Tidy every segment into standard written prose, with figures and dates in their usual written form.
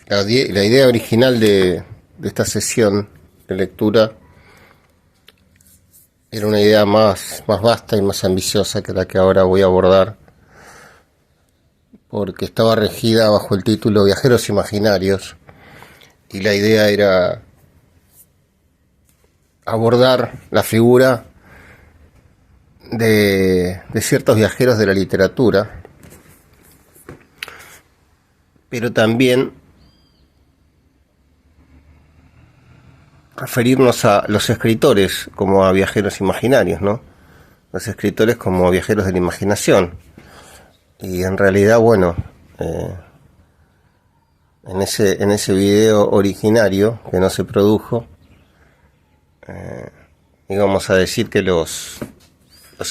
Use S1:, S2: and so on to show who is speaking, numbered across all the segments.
S1: La idea original de esta sesión de lectura era una idea más vasta y más ambiciosa que la que ahora voy a abordar, porque estaba regida bajo el título Viajeros Imaginarios, y la idea era abordar la figura de ciertos viajeros de la literatura, pero también referirnos a los escritores como a viajeros imaginarios, ¿no? Los escritores como viajeros de la imaginación. Y en realidad, bueno, en ese video originario que no se produjo, íbamos a decir que los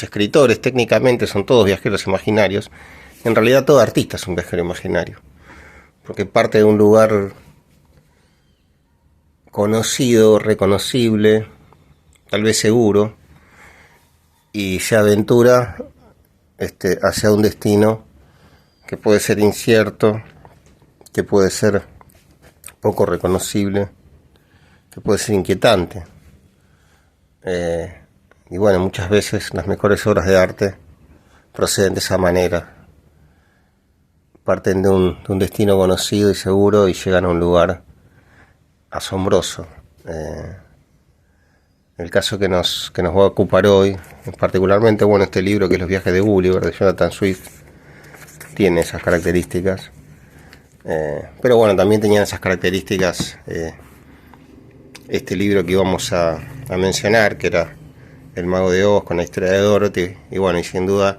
S1: escritores técnicamente son todos viajeros imaginarios. En realidad todo artista es un viajero imaginario, porque parte de un lugar conocido, reconocible, tal vez seguro, y se aventura hacia un destino que puede ser incierto, que puede ser poco reconocible, que puede ser inquietante. Y bueno, muchas veces las mejores obras de arte proceden de esa manera. Parten de un destino conocido y seguro y llegan a un lugar asombroso. El caso que nos va a ocupar hoy, particularmente, bueno, este libro que es Los viajes de Gulliver, de Jonathan Swift, tiene esas características. Pero bueno, también tenían esas características este libro que íbamos a mencionar, que era El Mago de Oz, con la historia de Dorothy, y bueno, y sin duda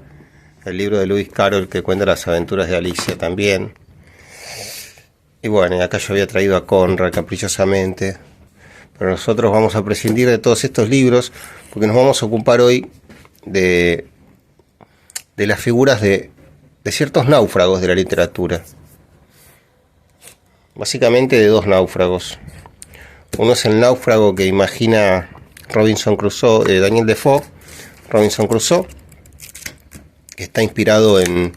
S1: el libro de Lewis Carroll, que cuenta las aventuras de Alicia también. Y bueno, y acá yo había traído a Conrad caprichosamente, pero nosotros vamos a prescindir de todos estos libros porque nos vamos a ocupar hoy de las figuras de ciertos náufragos de la literatura. Básicamente de dos náufragos. Uno es el náufrago que imagina Robinson Crusoe, Daniel Defoe, Robinson Crusoe, que está inspirado en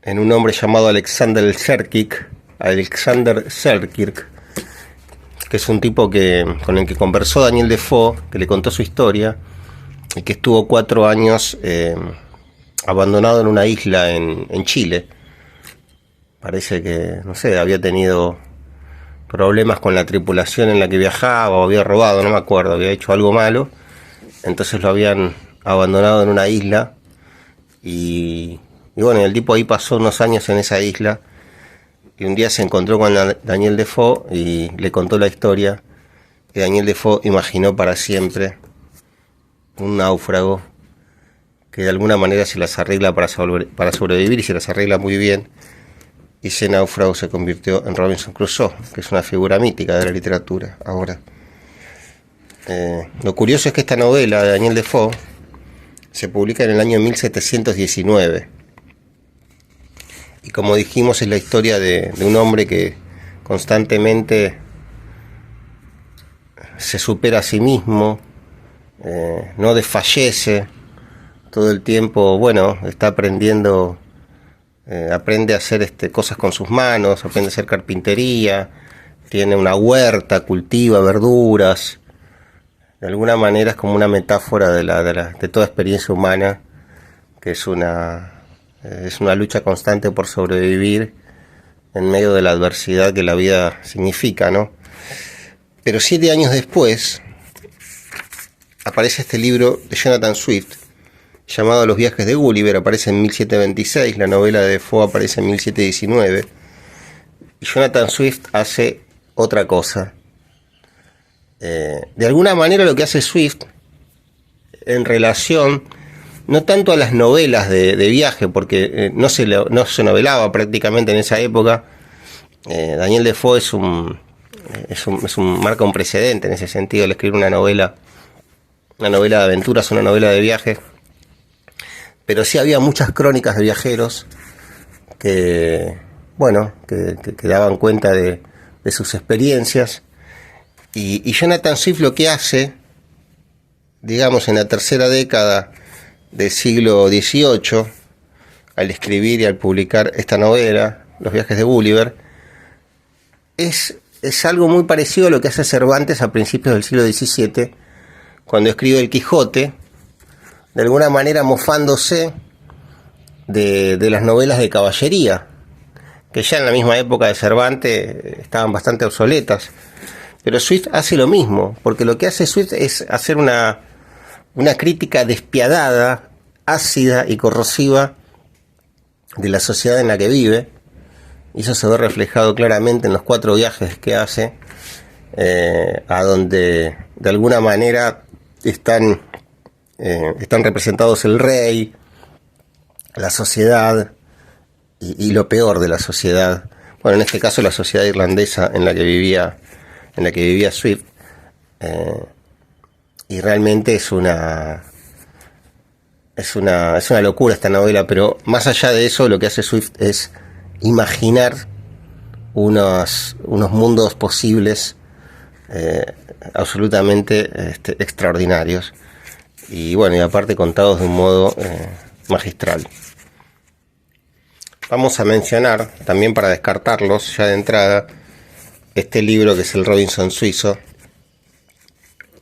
S1: un hombre llamado Alexander Selkirk, que es un tipo con el que conversó Daniel Defoe, que le contó su historia, y que estuvo 4 años abandonado en una isla en Chile. Parece que, no sé, había tenido problemas con la tripulación en la que viajaba, o había robado, no me acuerdo, había hecho algo malo, entonces lo habían abandonado en una isla, y bueno, el tipo ahí pasó unos años en esa isla, y un día se encontró con Daniel Defoe y le contó la historia, y Daniel Defoe imaginó para siempre un náufrago que de alguna manera se las arregla para sobrevivir, y se las arregla muy bien, y ese náufrago se convirtió en Robinson Crusoe, que es una figura mítica de la literatura ahora. Lo curioso es que esta novela de Daniel Defoe se publica en el año 1719, y como dijimos es la historia de un hombre que constantemente se supera a sí mismo, no desfallece, todo el tiempo, bueno, está aprendiendo, aprende a hacer cosas con sus manos, aprende a hacer carpintería, tiene una huerta, cultiva verduras. De alguna manera es como una metáfora de toda experiencia humana, que es una lucha constante por sobrevivir en medio de la adversidad que la vida significa, ¿no? Pero 7 años después aparece este libro de Jonathan Swift llamado Los viajes de Gulliver, aparece en 1726, la novela de Defoe aparece en 1719, y Jonathan Swift hace otra cosa. De alguna manera lo que hace Swift en relación no tanto a las novelas de viaje, porque no se novelaba prácticamente en esa época. Daniel Defoe marca un precedente en ese sentido, al escribir una novela de aventuras, una novela de viaje. Pero sí había muchas crónicas de viajeros que daban cuenta de sus experiencias. Y Jonathan Swift lo que hace, digamos, en la tercera década del siglo XVIII, al escribir y al publicar esta novela, Los viajes de Gulliver, es algo muy parecido a lo que hace Cervantes a principios del siglo XVII, cuando escribe El Quijote, de alguna manera mofándose de las novelas de caballería, que ya en la misma época de Cervantes estaban bastante obsoletas. Pero Swift hace lo mismo, porque lo que hace Swift es hacer una crítica despiadada, ácida y corrosiva de la sociedad en la que vive, y eso se ve reflejado claramente en los 4 viajes que hace, a donde de alguna manera están representados el rey, la sociedad y lo peor de la sociedad. Bueno, en este caso la sociedad irlandesa en la que vivía Swift, y realmente es una locura esta novela, pero más allá de eso, lo que hace Swift es imaginar unos mundos posibles absolutamente extraordinarios, y bueno, y aparte contados de un modo magistral. Vamos a mencionar, también para descartarlos ya de entrada, este libro que es el Robinson suizo,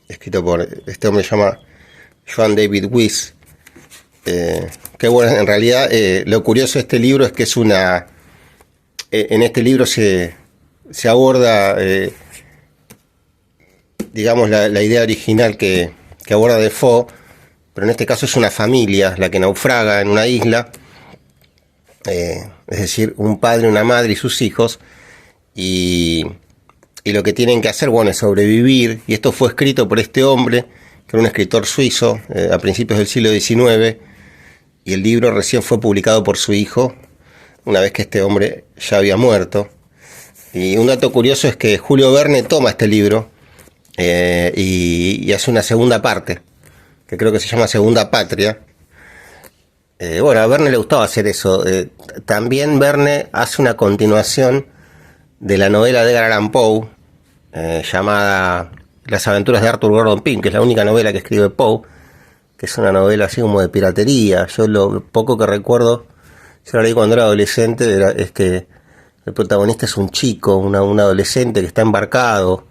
S1: escrito por este hombre que se llama Joan David Wyss, que bueno, en realidad lo curioso de este libro es que es en este libro se aborda, digamos, la idea original que aborda Defoe, pero en este caso es una familia la que naufraga en una isla, es decir, un padre, una madre y sus hijos, y lo que tienen que hacer, bueno, es sobrevivir, y esto fue escrito por este hombre, que era un escritor suizo, a principios del siglo XIX, y el libro recién fue publicado por su hijo, una vez que este hombre ya había muerto. Y un dato curioso es que Julio Verne toma este libro y hace una segunda parte, que creo que se llama Segunda Patria. Bueno, a Verne le gustaba hacer eso. También Verne hace una continuación de la novela de Edgar Allan Poe, llamada Las aventuras de Arthur Gordon Pym, que es la única novela que escribe Poe, que es una novela así como de piratería. Yo lo poco que recuerdo, yo la leí cuando era adolescente, es que el protagonista es un chico, un adolescente que está embarcado,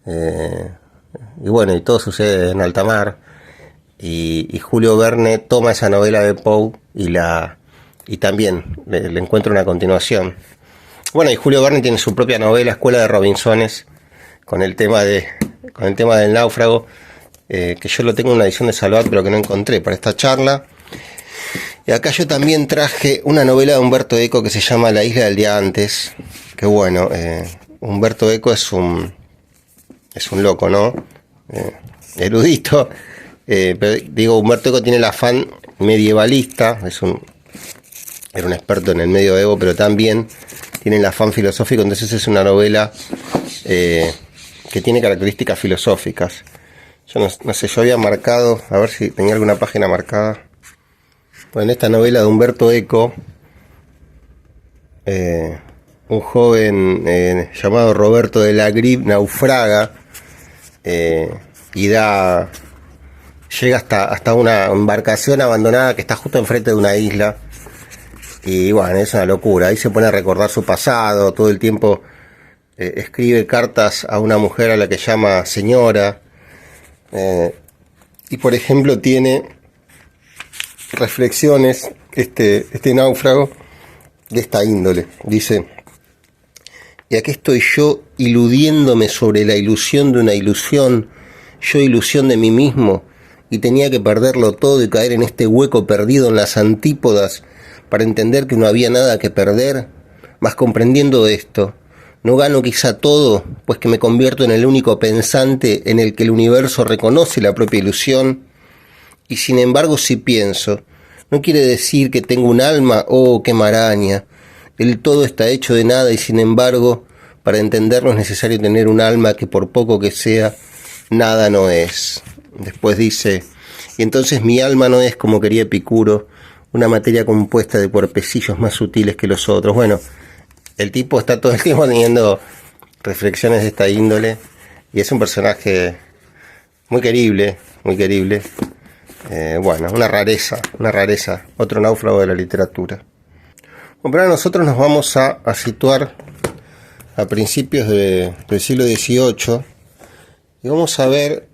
S1: y bueno, y todo sucede en alta mar, y Julio Verne toma esa novela de Poe y también le encuentra una continuación. Bueno, y Julio Verne tiene su propia novela, Escuela de Robinsones, con el tema del náufrago, que yo lo tengo en una edición de Salvat, pero que no encontré para esta charla. Y acá yo también traje una novela de Umberto Eco que se llama La isla del día antes, que bueno, Umberto Eco es un loco, ¿no? Erudito, pero digo, Umberto Eco tiene el afán medievalista, era un experto en el medioevo, pero también tiene el afán filosófico, entonces es una novela que tiene características filosóficas. Yo no sé, yo había marcado, a ver si tenía alguna página marcada. Bueno, en esta novela de Umberto Eco, un joven llamado Roberto de la Grip naufraga y llega hasta una embarcación abandonada que está justo enfrente de una isla. Y bueno, es una locura. Ahí se pone a recordar su pasado, todo el tiempo escribe cartas a una mujer a la que llama señora. Y por ejemplo tiene reflexiones, este náufrago, de esta índole. Dice: y aquí estoy yo iludiéndome sobre la ilusión de una ilusión, yo ilusión de mí mismo, y tenía que perderlo todo y caer en este hueco perdido en las antípodas para entender que no había nada que perder. Mas comprendiendo esto, no gano quizá todo, pues que me convierto en el único pensante en el que el universo reconoce la propia ilusión. Y sin embargo, si pienso, no quiere decir que tengo un alma, oh, qué maraña. El todo está hecho de nada y sin embargo, para entenderlo es necesario tener un alma que por poco que sea, nada no es. Después dice: y entonces mi alma no es, como quería Epicuro, una materia compuesta de cuerpecillos más sutiles que los otros. Bueno, el tipo está todo el tiempo teniendo reflexiones de esta índole y es un personaje muy querible, muy querible. Bueno, una rareza, otro náufrago de la literatura. Bueno, pero ahora nosotros nos vamos a situar a principios del siglo XVIII, y vamos a ver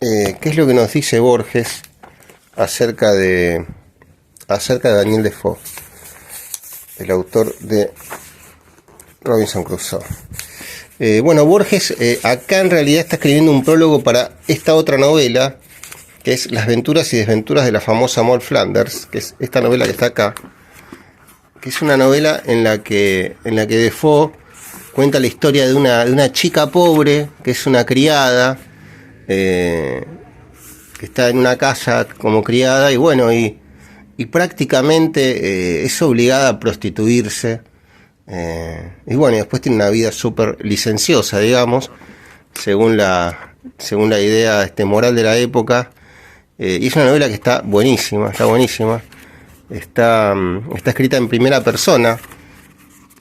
S1: qué es lo que nos dice Borges acerca de Daniel Defoe, el autor de Robinson Crusoe. Bueno, Borges acá en realidad está escribiendo un prólogo para esta otra novela, que es Las aventuras y desventuras de la famosa Moll Flanders, que es esta novela que está acá, que es una novela en la que Defoe cuenta la historia de una chica pobre, que es una criada, que está en una casa como criada, y bueno, y prácticamente es obligada a prostituirse, y bueno, y después tiene una vida súper licenciosa, digamos, según la idea moral de la época. Y es una novela que está buenísima, está escrita en primera persona,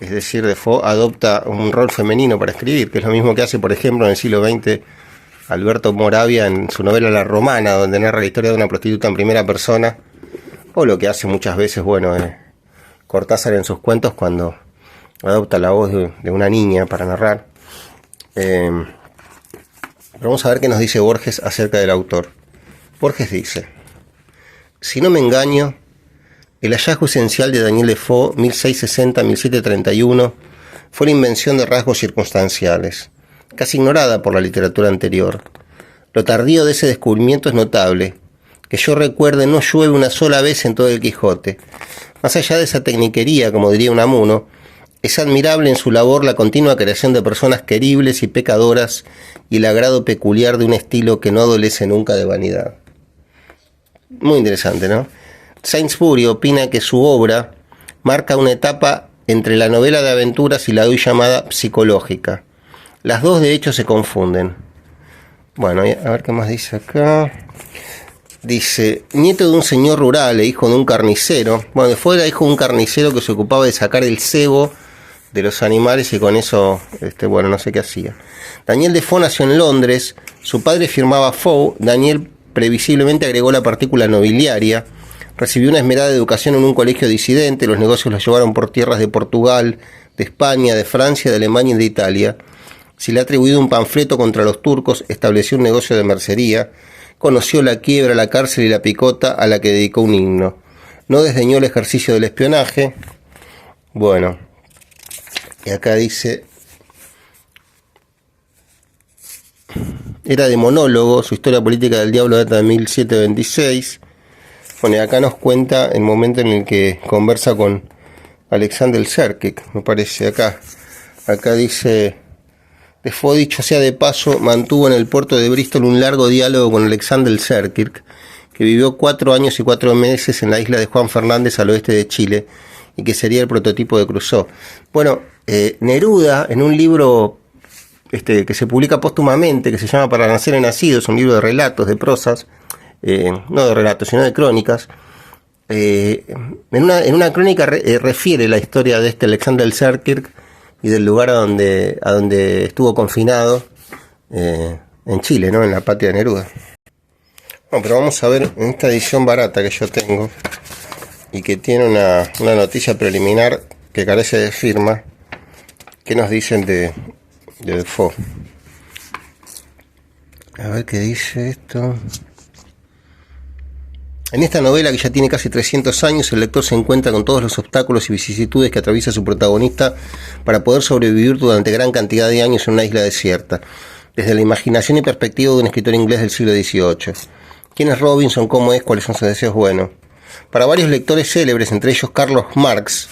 S1: es decir, Defoe adopta un rol femenino para escribir, que es lo mismo que hace, por ejemplo, en el siglo XX Alberto Moravia en su novela La Romana, donde narra la historia de una prostituta en primera persona, o lo que hace muchas veces, bueno, Cortázar en sus cuentos cuando adopta la voz de una niña para narrar. Pero vamos a ver qué nos dice Borges acerca del autor. Borges dice: si no me engaño, el hallazgo esencial de Daniel Defoe, 1660-1731, fue la invención de rasgos circunstanciales, casi ignorada por la literatura anterior. Lo tardío de ese descubrimiento es notable. Que yo recuerde, no llueve una sola vez en todo el Quijote. Más allá de esa tecniquería, como diría Unamuno, es admirable en su labor la continua creación de personas queribles y pecadoras y el agrado peculiar de un estilo que no adolece nunca de vanidad. Muy interesante, ¿no? Sainsbury opina que su obra marca una etapa entre la novela de aventuras y la hoy llamada psicológica. Las dos de hecho se confunden. Bueno, a ver qué más dice acá. Dice: nieto de un señor rural e hijo de un carnicero. Bueno, Defoe era hijo de un carnicero que se ocupaba de sacar el sebo de los animales y con eso, bueno, no sé qué hacía. Daniel Defoe nació en Londres. Su padre firmaba Foe. Daniel previsiblemente agregó la partícula nobiliaria. Recibió una esmerada educación en un colegio disidente. Los negocios los llevaron por tierras de Portugal, de España, de Francia, de Alemania y de Italia. Se le ha atribuido un panfleto contra los turcos. Estableció un negocio de mercería. Conoció la quiebra, la cárcel y la picota, a la que dedicó un himno. No desdeñó el ejercicio del espionaje. Bueno, y acá dice: era de monólogo, su historia política del diablo data de 1726. Bueno, y acá nos cuenta el momento en el que conversa con Alexander Selkirk, me parece. Acá dice: Defoe, dicho sea de paso, mantuvo en el puerto de Bristol un largo diálogo con Alexander Selkirk, que vivió 4 años y 4 meses en la isla de Juan Fernández al oeste de Chile, y que sería el prototipo de Crusoe. Bueno, Neruda, en un libro que se publica póstumamente, que se llama Para nacer he nacido, es un libro de relatos, de prosas, no de relatos, sino de crónicas. En una crónica refiere la historia de Alexander Selkirk y del lugar a donde estuvo confinado en Chile, ¿no? En la patria de Neruda. Bueno, pero vamos a ver en esta edición barata que yo tengo y que tiene una noticia preliminar que carece de firma, ¿qué nos dicen de Defoe? A ver qué dice esto. En esta novela, que ya tiene casi 300 años, el lector se encuentra con todos los obstáculos y vicisitudes que atraviesa su protagonista para poder sobrevivir durante gran cantidad de años en una isla desierta, desde la imaginación y perspectiva de un escritor inglés del siglo XVIII. ¿Quién es Robinson? ¿Cómo es? ¿Cuáles son sus deseos? Bueno, para varios lectores célebres, entre ellos Carlos Marx,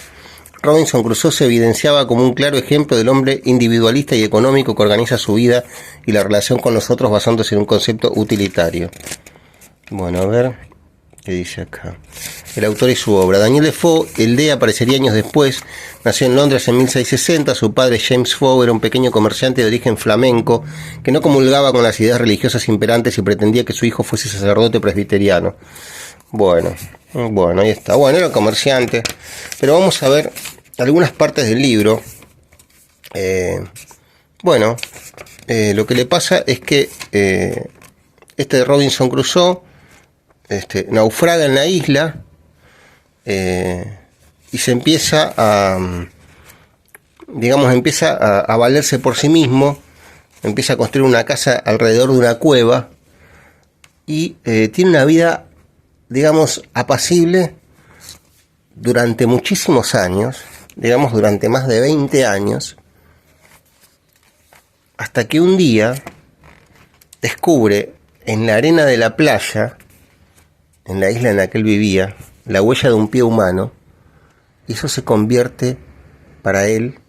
S1: Robinson Crusoe se evidenciaba como un claro ejemplo del hombre individualista y económico que organiza su vida y la relación con los otros basándose en un concepto utilitario. Bueno, a ver qué dice acá. El autor y su obra. Daniel Defoe, el D, aparecería años después. Nació en Londres en 1660. Su padre, James Foe, era un pequeño comerciante de origen flamenco que no comulgaba con las ideas religiosas imperantes y pretendía que su hijo fuese sacerdote presbiteriano. Bueno, ahí está. Bueno, era comerciante. Pero vamos a ver algunas partes del libro. Lo que le pasa es que de Robinson Crusoe naufraga en la isla y se empieza digamos, empieza a valerse por sí mismo, empieza a construir una casa alrededor de una cueva y tiene una vida, digamos, apacible durante muchísimos años, digamos, durante más de 20 años, hasta que un día descubre en la arena de la playa, en la isla en la que él vivía, la huella de un pie humano, y eso se convierte para él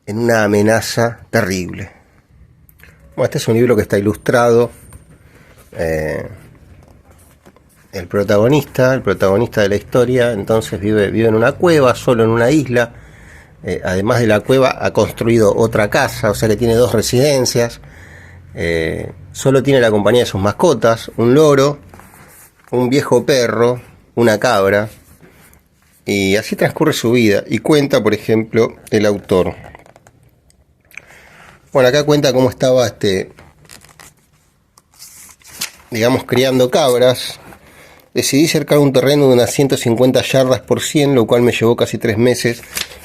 S1: en una amenaza terrible. Bueno, este es un libro que está ilustrado. El protagonista de la historia, entonces vive en una cueva, solo en una isla. Además de la cueva ha construido otra casa, o sea que tiene 2 residencias. Solo tiene la compañía de sus mascotas, un loro, un viejo perro, una cabra, y así transcurre su vida. Y cuenta, por ejemplo, el autor. Bueno, acá cuenta cómo estaba digamos, criando cabras. Decidí cercar un terreno de unas 150 yardas por 100, lo cual me llevó casi 3 meses.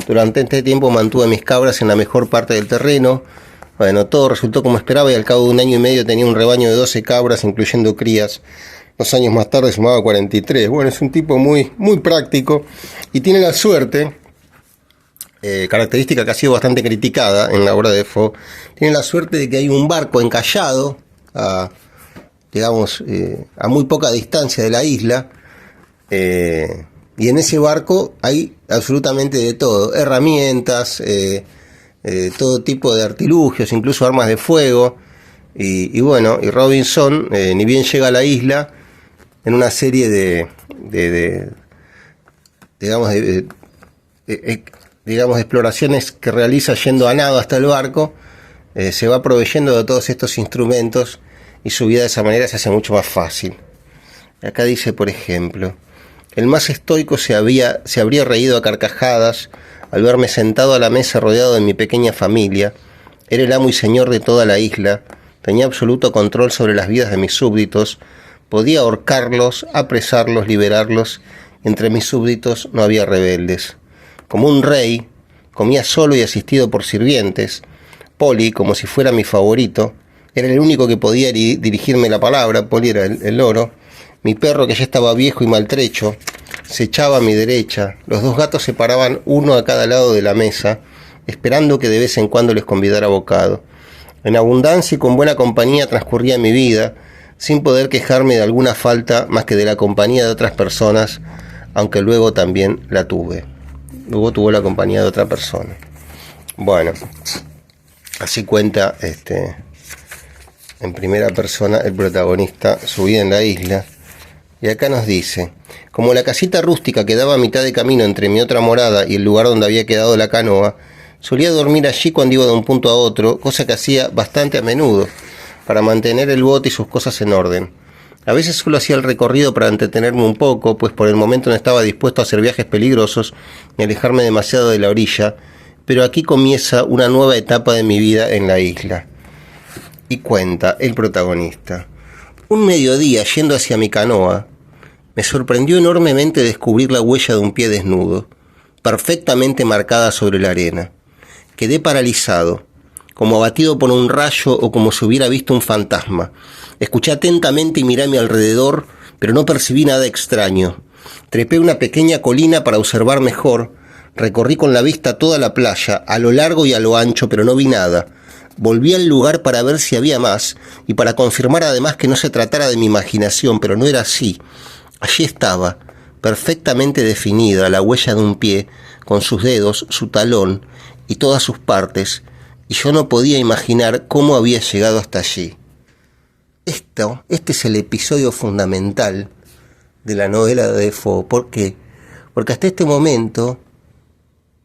S1: Durante este tiempo mantuve mis cabras en la mejor parte del terreno. Bueno, todo resultó como esperaba y al cabo de 1 año y medio tenía un rebaño de 12 cabras, incluyendo crías. 2 años más tarde sumaba 43. Bueno, es un tipo muy, muy práctico y tiene la suerte, característica que ha sido bastante criticada en la obra de Defoe, tiene la suerte de que hay un barco encallado digamos, a muy poca distancia de la isla, y en ese barco hay absolutamente de todo, herramientas, todo tipo de artilugios, incluso armas de fuego, y bueno, y Robinson, ni bien llega a la isla, en una serie digamos, exploraciones que realiza yendo a nado hasta el barco, se va proveyendo de todos estos instrumentos y su vida de esa manera se hace mucho más fácil. Acá dice, por ejemplo, el más estoico se habría reído a carcajadas al verme sentado a la mesa rodeado de mi pequeña familia. Era el amo y señor de toda la isla, tenía absoluto control sobre las vidas de mis súbditos, podía ahorcarlos, apresarlos, liberarlos. Entre mis súbditos no había rebeldes. Como un rey, comía solo y asistido por sirvientes. Polly, como si fuera mi favorito, era el único que podía dirigirme la palabra. Polly era el loro. Mi perro, que ya estaba viejo y maltrecho, se echaba a mi derecha. Los 2 gatos se paraban uno a cada lado de la mesa, esperando que de vez en cuando les convidara bocado. En abundancia y con buena compañía transcurría mi vida, sin poder quejarme de alguna falta más que de la compañía de otras personas, aunque luego también la tuve. Luego tuvo la compañía de otra persona. Bueno, así cuenta en primera persona el protagonista su vida en la isla. Y acá nos dice: como la casita rústica quedaba a mitad de camino entre mi otra morada y el lugar donde había quedado la canoa, solía dormir allí cuando iba de un punto a otro, cosa que hacía bastante a menudo, para mantener el bote y sus cosas en orden. A veces solo hacía el recorrido para entretenerme un poco, pues por el momento no estaba dispuesto a hacer viajes peligrosos ni alejarme demasiado de la orilla, pero aquí comienza una nueva etapa de mi vida en la isla. Y cuenta el protagonista: un mediodía, yendo hacia mi canoa, me sorprendió enormemente descubrir la huella de un pie desnudo, perfectamente marcada sobre la arena. Quedé paralizado, como abatido por un rayo o como si hubiera visto un fantasma. Escuché atentamente y miré a mi alrededor, pero no percibí nada extraño. Trepé una pequeña colina para observar mejor. Recorrí con la vista toda la playa, a lo largo y a lo ancho, pero no vi nada. Volví al lugar para ver si había más, y para confirmar además que no se tratara de mi imaginación, pero no era así. Allí estaba, perfectamente definida, la huella de un pie, con sus dedos, su talón y todas sus partes, y yo no podía imaginar cómo había llegado hasta allí. Este es el episodio fundamental de la novela de Defoe. ¿Por qué? Porque hasta este momento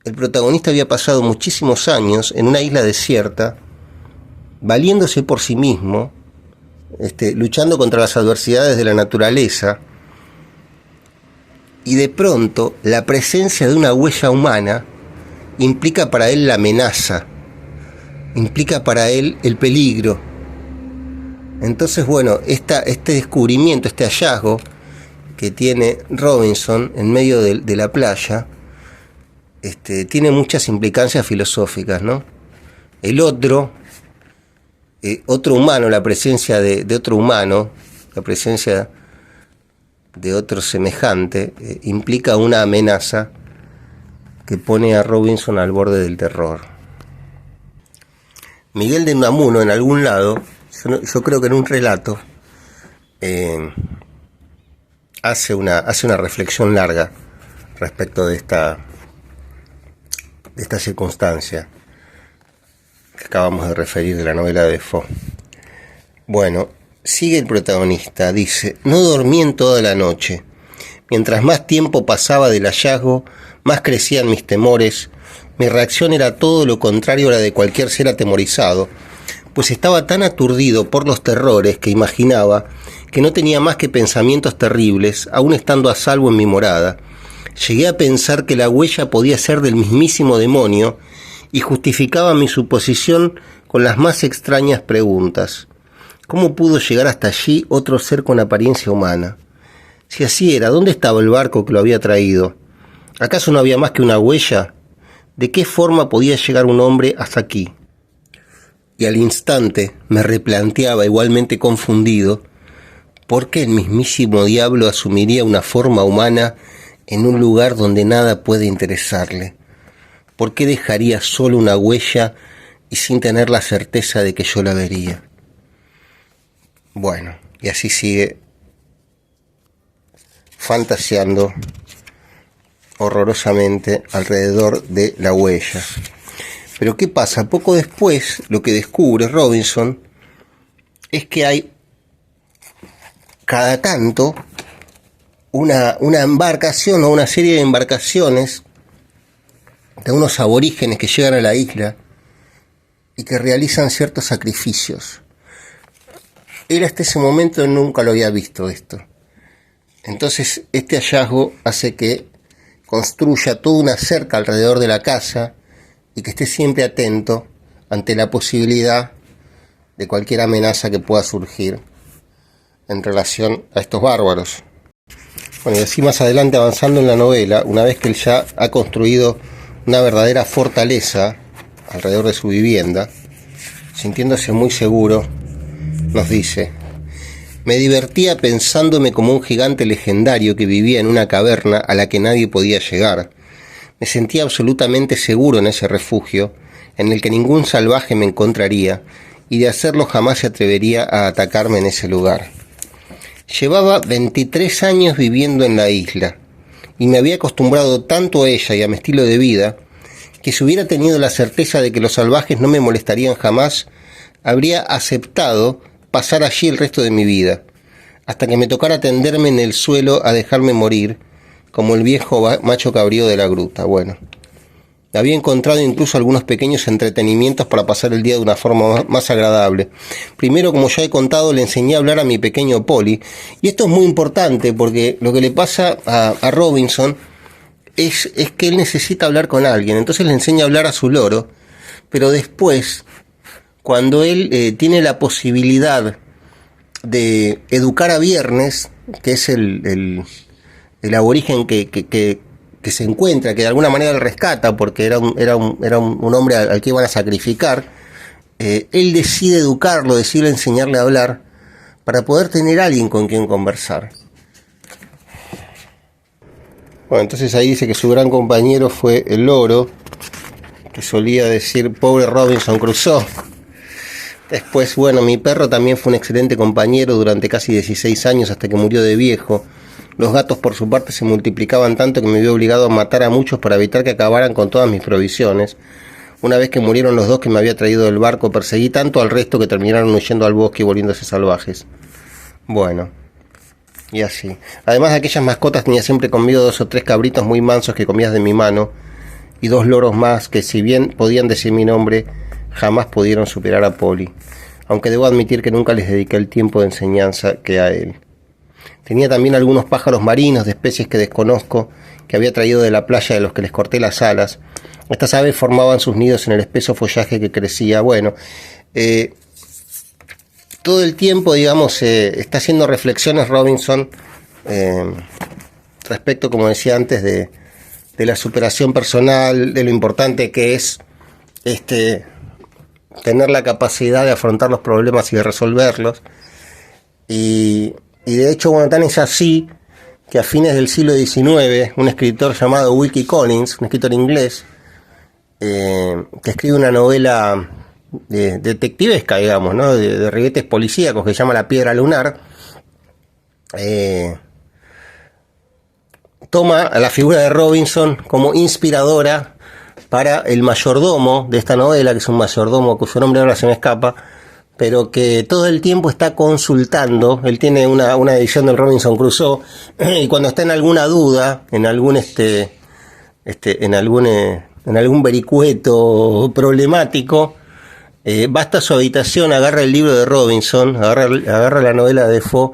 S1: el protagonista había pasado muchísimos años en una isla desierta, valiéndose por sí mismo, luchando contra las adversidades de la naturaleza, y de pronto la presencia de una huella humana implica para él la amenaza, implica para él el peligro. Entonces, bueno, este descubrimiento, este hallazgo que tiene Robinson en medio de la playa, tiene muchas implicancias filosóficas, ¿no? El otro humano, la presencia de otro humano, la presencia de otro semejante, implica una amenaza que pone a Robinson al borde del terror. Miguel de Unamuno, en algún lado, yo creo que en un relato, hace una reflexión larga respecto de esta circunstancia que acabamos de referir de la novela de Defoe. Bueno, sigue el protagonista, dice: no dormí en toda la noche. Mientras más tiempo pasaba del hallazgo, más crecían mis temores. Mi reacción era todo lo contrario a la de cualquier ser atemorizado, pues estaba tan aturdido por los terrores que imaginaba que no tenía más que pensamientos terribles, aún estando a salvo en mi morada. Llegué a pensar que la huella podía ser del mismísimo demonio y justificaba mi suposición con las más extrañas preguntas. ¿Cómo pudo llegar hasta allí otro ser con apariencia humana? Si así era, ¿dónde estaba el barco que lo había traído? ¿Acaso no había más que una huella? ¿De qué forma podía llegar un hombre hasta aquí? Y al instante me replanteaba, igualmente confundido, ¿por qué el mismísimo diablo asumiría una forma humana en un lugar donde nada puede interesarle? ¿Por qué dejaría solo una huella y sin tener la certeza de que yo la vería? Bueno, y así sigue fantaseando horrorosamente alrededor de la huella. Pero ¿qué pasa? Poco después, lo que descubre Robinson es que hay cada tanto una embarcación o una serie de embarcaciones de unos aborígenes que llegan a la isla y que realizan ciertos sacrificios. Él hasta ese momento nunca lo había visto esto. Entonces este hallazgo hace que construya toda una cerca alrededor de la casa y que esté siempre atento ante la posibilidad de cualquier amenaza que pueda surgir en relación a estos bárbaros. Bueno, y así más adelante, avanzando en la novela, una vez que él ya ha construido una verdadera fortaleza alrededor de su vivienda, sintiéndose muy seguro, nos dice: me divertía pensándome como un gigante legendario que vivía en una caverna a la que nadie podía llegar. Me sentía absolutamente seguro en ese refugio, en el que ningún salvaje me encontraría, y de hacerlo jamás se atrevería a atacarme en ese lugar. Llevaba 23 años viviendo en la isla, y me había acostumbrado tanto a ella y a mi estilo de vida, que si hubiera tenido la certeza de que los salvajes no me molestarían jamás, habría aceptado pasar allí el resto de mi vida, hasta que me tocara tenderme en el suelo a dejarme morir, como el viejo macho cabrío de la gruta. Bueno, había encontrado incluso algunos pequeños entretenimientos para pasar el día de una forma más agradable. Primero, como ya he contado, le enseñé a hablar a mi pequeño Polly, y esto es muy importante porque lo que le pasa a Robinson es que él necesita hablar con alguien, entonces le enseña a hablar a su loro, pero después, cuando él tiene la posibilidad de educar a Viernes, que es el aborigen que se encuentra, que de alguna manera él rescata porque era un hombre al que iban a sacrificar, él decide educarlo, decide enseñarle a hablar para poder tener alguien con quien conversar. Bueno, entonces ahí dice que su gran compañero fue el loro, que solía decir: pobre Robinson Crusoe. Después, bueno, mi perro también fue un excelente compañero durante casi 16 años hasta que murió de viejo. Los gatos, por su parte, se multiplicaban tanto que me vi obligado a matar a muchos para evitar que acabaran con todas mis provisiones. Una vez que murieron los dos que me había traído del barco, perseguí tanto al resto que terminaron huyendo al bosque y volviéndose salvajes. Bueno, y así. Además de aquellas mascotas, tenía siempre conmigo 2 o 3 cabritos muy mansos que comías de mi mano, y 2 loros más que, si bien podían decir mi nombre, jamás pudieron superar a Polly, aunque debo admitir que nunca les dediqué el tiempo de enseñanza que a él. Tenía también algunos pájaros marinos de especies que desconozco, que había traído de la playa, de los que les corté las alas. Estas aves formaban sus nidos en el espeso follaje que crecía. Bueno, todo el tiempo, digamos, está haciendo reflexiones Robinson respecto, como decía antes, de de la superación personal, de lo importante que es tener la capacidad de afrontar los problemas y de resolverlos. Y de hecho, bueno, tan es así que a fines del siglo XIX, un escritor llamado Wilkie Collins, un escritor inglés, que escribe una novela detectivesca, digamos, ¿no? de ribetes policíacos, que se llama La Piedra Lunar, toma a la figura de Robinson como inspiradora para el mayordomo de esta novela, que es un mayordomo cuyo nombre ahora se me escapa, pero que todo el tiempo está consultando. Él tiene una edición del Robinson Crusoe, y cuando está en alguna duda, en algún en algún vericueto problemático, va hasta su habitación, agarra el libro de Robinson, agarra la novela de Defoe,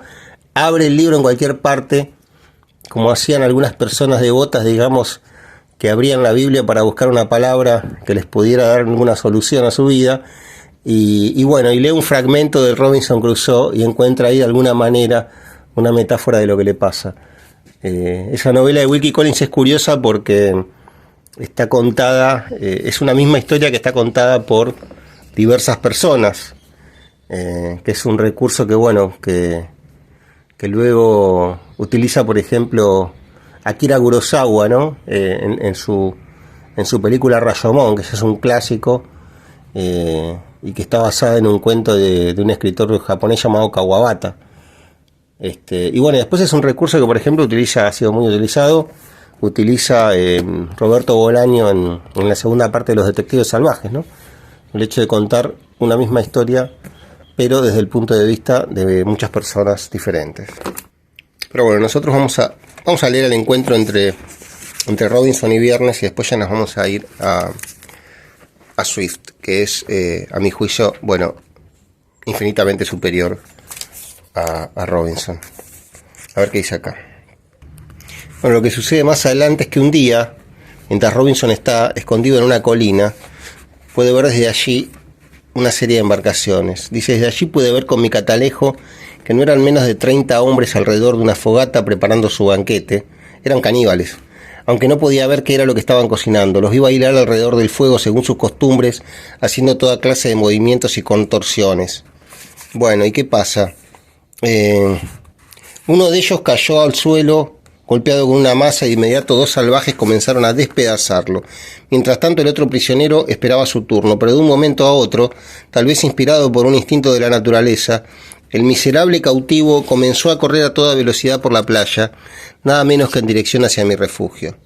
S1: abre el libro en cualquier parte, como hacían algunas personas devotas, digamos, que abrían la Biblia para buscar una palabra que les pudiera dar alguna solución a su vida, y bueno, y lee un fragmento de Robinson Crusoe y encuentra ahí de alguna manera una metáfora de lo que le pasa. Esa novela de Wilkie Collins es curiosa porque está contada, es una misma historia que está contada por diversas personas, que es un recurso que, bueno, que luego utiliza, por ejemplo, Akira Kurosawa, ¿no? En su película Rashomon, que es un clásico, y que está basada en un cuento de un escritor japonés llamado Kawabata. Y bueno, después es un recurso que, por ejemplo, ha sido muy utilizado, utiliza Roberto Bolaño en la segunda parte de Los Detectives Salvajes, ¿no? El hecho de contar una misma historia, pero desde el punto de vista de muchas personas diferentes. Pero bueno, nosotros vamos a leer el encuentro entre Robinson y Viernes, y después ya nos vamos a ir a Swift, que es, a mi juicio, bueno, infinitamente superior a Robinson. A ver qué dice acá. Bueno, lo que sucede más adelante es que un día, mientras Robinson está escondido en una colina, puede ver desde allí una serie de embarcaciones. Dice, desde allí pude ver con mi catalejo que no eran menos de 30 hombres alrededor de una fogata preparando su banquete. Eran caníbales, aunque no podía ver qué era lo que estaban cocinando. Los vi bailar alrededor del fuego según sus costumbres, haciendo toda clase de movimientos y contorsiones. Bueno, ¿y qué pasa? Uno de ellos cayó al suelo, golpeado con una masa, y de inmediato dos salvajes comenzaron a despedazarlo. Mientras tanto, el otro prisionero esperaba su turno, pero de un momento a otro, tal vez inspirado por un instinto de la naturaleza, el miserable cautivo comenzó a correr a toda velocidad por la playa, nada menos que en dirección hacia mi refugio.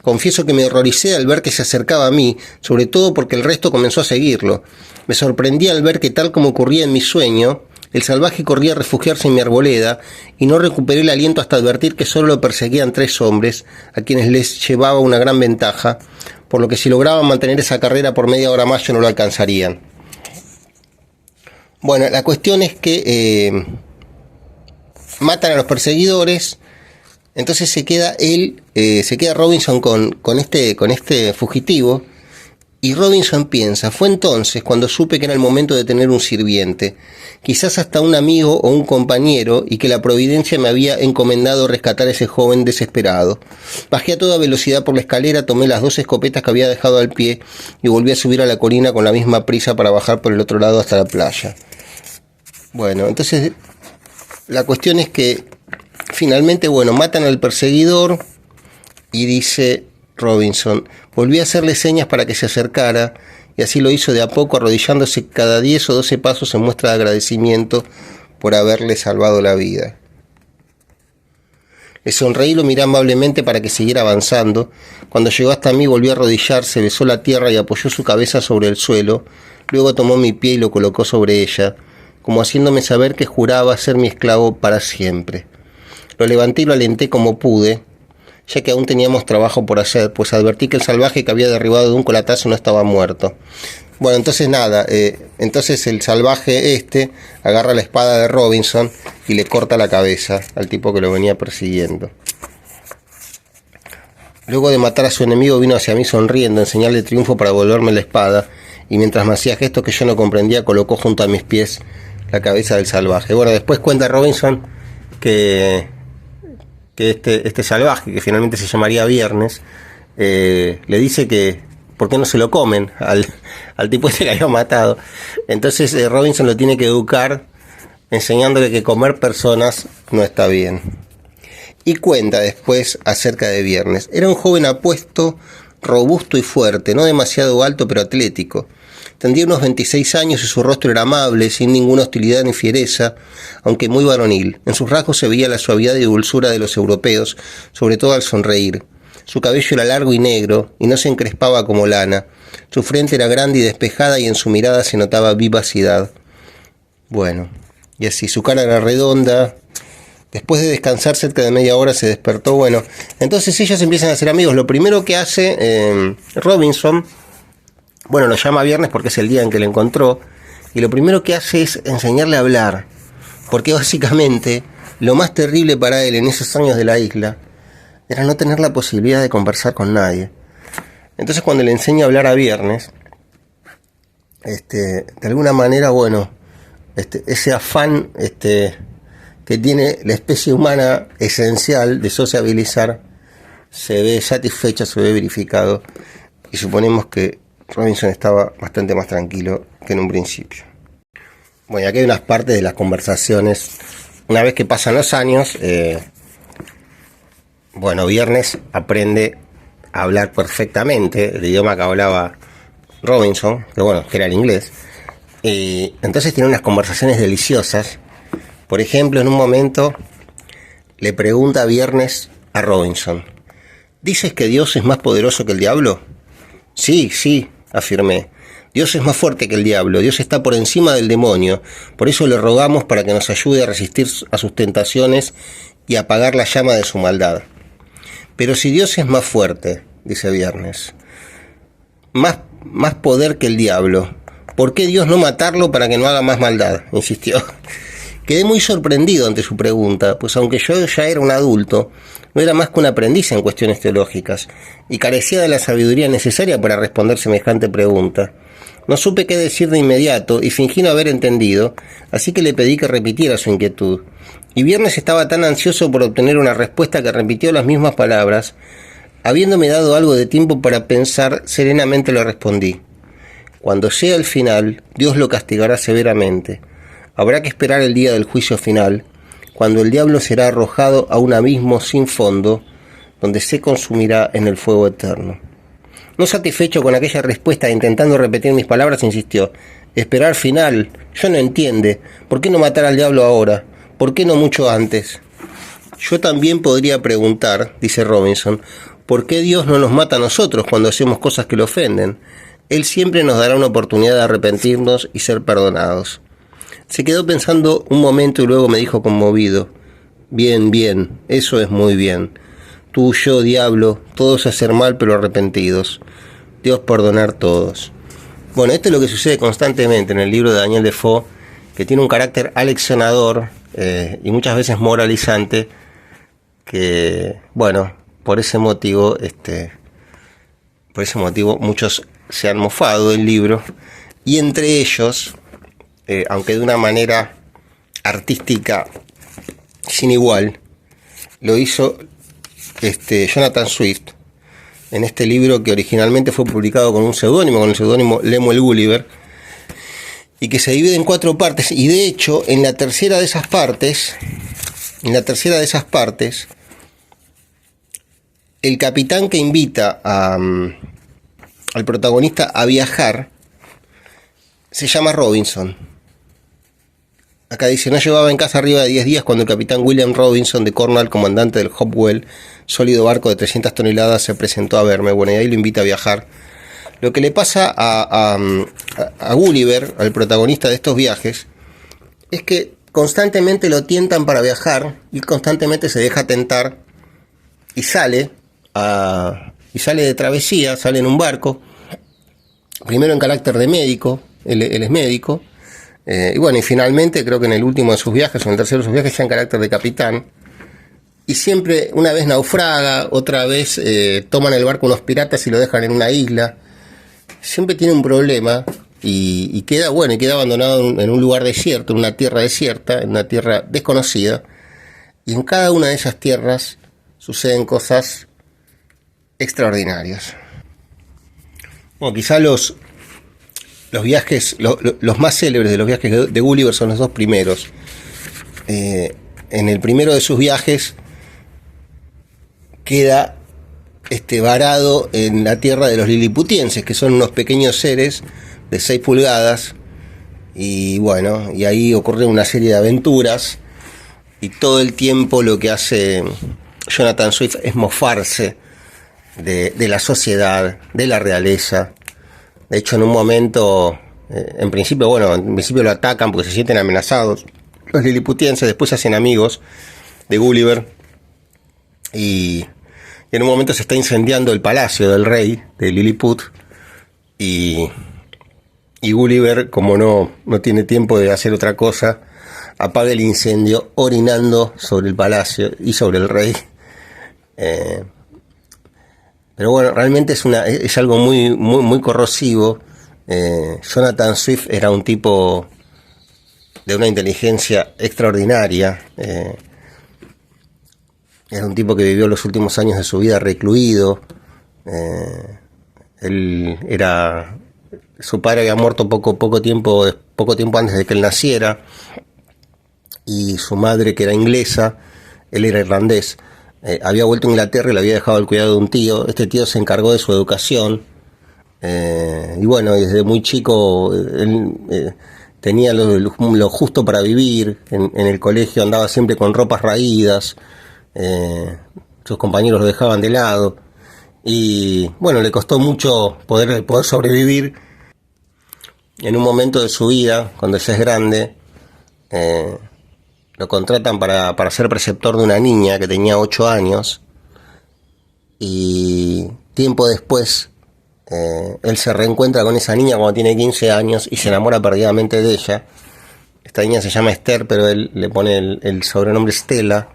S1: Confieso que me horroricé al ver que se acercaba a mí, sobre todo porque el resto comenzó a seguirlo. Me sorprendí al ver que, tal como ocurría en mi sueño, el salvaje corría a refugiarse en mi arboleda, y no recuperé el aliento hasta advertir que solo lo perseguían 3 hombres, a quienes les llevaba una gran ventaja, por lo que si lograban mantener esa carrera por media hora más, yo no lo alcanzarían. Bueno, la cuestión es que matan a los perseguidores. Entonces se queda Robinson con este fugitivo, y Robinson piensa, fue entonces cuando supe que era el momento de tener un sirviente, quizás hasta un amigo o un compañero, y que la providencia me había encomendado rescatar a ese joven desesperado. Bajé a toda velocidad por la escalera, tomé las 2 escopetas que había dejado al pie y volví a subir a la colina con la misma prisa para bajar por el otro lado hasta la playa. Bueno, entonces la cuestión es que finalmente, bueno, matan al perseguidor, y dice Robinson, volví a hacerle señas para que se acercara, y así lo hizo de a poco, arrodillándose cada 10 o 12 pasos en muestra de agradecimiento por haberle salvado la vida. Le sonreí y lo miré amablemente para que siguiera avanzando. Cuando llegó hasta mí, volvió a arrodillarse, besó la tierra y apoyó su cabeza sobre el suelo. Luego tomó mi pie y lo colocó sobre ella, como haciéndome saber que juraba ser mi esclavo para siempre. Lo levanté y lo alenté como pude, ya que aún teníamos trabajo por hacer, pues advertí que el salvaje que había derribado de un colatazo no estaba muerto. Bueno, entonces nada, entonces el salvaje agarra la espada de Robinson y le corta la cabeza al tipo que lo venía persiguiendo. Luego de matar a su enemigo, vino hacia mí sonriendo en señal de triunfo para devolverme la espada, y mientras me hacía gestos que yo no comprendía, colocó junto a mis pies la cabeza del salvaje. Bueno, después cuenta Robinson que este salvaje, que finalmente se llamaría Viernes, le dice que por qué no se lo comen al tipo este que había matado. Entonces Robinson lo tiene que educar enseñándole que comer personas no está bien. Y cuenta después acerca de Viernes. Era un joven apuesto, robusto y fuerte, no demasiado alto pero atlético. Tendría unos 26 años y su rostro era amable, sin ninguna hostilidad ni fiereza, aunque muy varonil. En sus rasgos se veía la suavidad y dulzura de los europeos, sobre todo al sonreír. Su cabello era largo y negro, y no se encrespaba como lana. Su frente era grande y despejada, y en su mirada se notaba vivacidad. Bueno, y así, su cara era redonda. Después de descansar cerca de media hora se despertó. Bueno, entonces ellos empiezan a ser amigos. Lo primero que hace Robinson, bueno, lo llama Viernes porque es el día en que lo encontró, y lo primero que hace es enseñarle a hablar, porque básicamente lo más terrible para él en esos años de la isla era no tener la posibilidad de conversar con nadie. Entonces cuando le enseña a hablar a Viernes, de alguna manera, bueno, ese afán que tiene la especie humana esencial de sociabilizar se ve satisfecho, se ve verificado, y suponemos que Robinson estaba bastante más tranquilo que en un principio. Bueno, y aquí hay unas partes de las conversaciones. Una vez que pasan los años, bueno, Viernes aprende a hablar perfectamente el idioma que hablaba Robinson, que era el inglés. Y entonces tiene unas conversaciones deliciosas. Por ejemplo, en un momento le pregunta Viernes a Robinson: ¿dices que Dios es más poderoso que el diablo? Sí, afirmé. Dios es más fuerte que el diablo, Dios está por encima del demonio, por eso le rogamos para que nos ayude a resistir a sus tentaciones y a apagar la llama de su maldad. Pero si Dios es más fuerte, dice Viernes, más poder que el diablo, ¿por qué Dios no matarlo para que no haga más maldad?, insistió. Quedé muy sorprendido ante su pregunta, pues aunque yo ya era un adulto, no era más que un aprendiz en cuestiones teológicas, y carecía de la sabiduría necesaria para responder semejante pregunta. No supe qué decir de inmediato, y fingí no haber entendido, así que le pedí que repitiera su inquietud. Y Viernes estaba tan ansioso por obtener una respuesta que repitió las mismas palabras. Habiéndome dado algo de tiempo para pensar, serenamente le respondí: cuando sea el final, Dios lo castigará severamente. Habrá que esperar el día del juicio final, cuando el diablo será arrojado a un abismo sin fondo, donde se consumirá en el fuego eterno. No satisfecho con aquella respuesta, intentando repetir mis palabras, insistió: esperar final, yo no entiende. ¿Por qué no matar al diablo ahora? ¿Por qué no mucho antes? Yo también podría preguntar, dice Robinson, ¿por qué Dios no nos mata a nosotros cuando hacemos cosas que le ofenden? Él siempre nos dará una oportunidad de arrepentirnos y ser perdonados. Se quedó pensando un momento y luego me dijo conmovido: bien, eso es muy bien. Tú, yo, diablo, todos hacer mal pero arrepentidos. Dios perdonar todos. Bueno, esto es lo que sucede constantemente en el libro de Daniel Defoe, que tiene un carácter aleccionador y muchas veces moralizante, que, bueno, por ese motivo muchos se han mofado del libro, y entre ellos, aunque de una manera artística sin igual, lo hizo Jonathan Swift en este libro que originalmente fue publicado con el seudónimo Lemuel Gulliver, y que se divide en 4 partes, y de hecho en la tercera de esas partes, el capitán que invita al protagonista a viajar se llama Robinson. Acá dice: no llevaba en casa arriba de 10 días cuando el capitán William Robinson de Cornwall, comandante del Hopewell, sólido barco de 300 toneladas, se presentó a verme. Bueno, y ahí lo invita a viajar. Lo que le pasa a Gulliver, al protagonista de estos viajes, es que constantemente lo tientan para viajar, y constantemente se deja tentar y sale de travesía, sale en un barco, primero en carácter de médico, él es médico, y bueno, y finalmente creo que en el último de sus viajes, o en el tercero de sus viajes, ya en carácter de capitán, y siempre, una vez naufraga, otra vez toman el barco unos piratas y lo dejan en una isla. Siempre tiene un problema y queda abandonado en un lugar desierto, en una tierra desierta, en una tierra desconocida, y en cada una de esas tierras suceden cosas extraordinarios. Bueno, quizá los viajes, los más célebres de los viajes de Gulliver son los dos primeros. En el primero de sus viajes queda varado en la tierra de los liliputienses, que son unos pequeños seres de 6 pulgadas, y bueno, y ahí ocurre una serie de aventuras, y todo el tiempo lo que hace Jonathan Swift es mofarse de la sociedad, de la realeza. De hecho, en un momento, en principio lo atacan porque se sienten amenazados los liliputienses, después se hacen amigos de Gulliver, y en un momento se está incendiando el palacio del rey de Lilliput, y Gulliver, como no tiene tiempo de hacer otra cosa, apaga el incendio orinando sobre el palacio y sobre el rey. Pero bueno, realmente es algo muy corrosivo. Jonathan Swift era un tipo de una inteligencia extraordinaria. Era un tipo que vivió los últimos años de su vida recluido. Su padre había muerto poco tiempo antes de que él naciera, y su madre, que era inglesa, él era irlandés, había vuelto a Inglaterra y le había dejado el cuidado de un tío. Este tío se encargó de su educación, y bueno, desde muy chico él tenía lo justo para vivir. En el colegio andaba siempre con ropas raídas, sus compañeros lo dejaban de lado, y bueno, le costó mucho poder sobrevivir. En un momento de su vida, cuando ya es grande, lo contratan para ser preceptor de una niña que tenía 8 años, y tiempo después él se reencuentra con esa niña cuando tiene 15 años y se enamora perdidamente de ella. Esta niña se llama Esther, pero él le pone el sobrenombre Stella,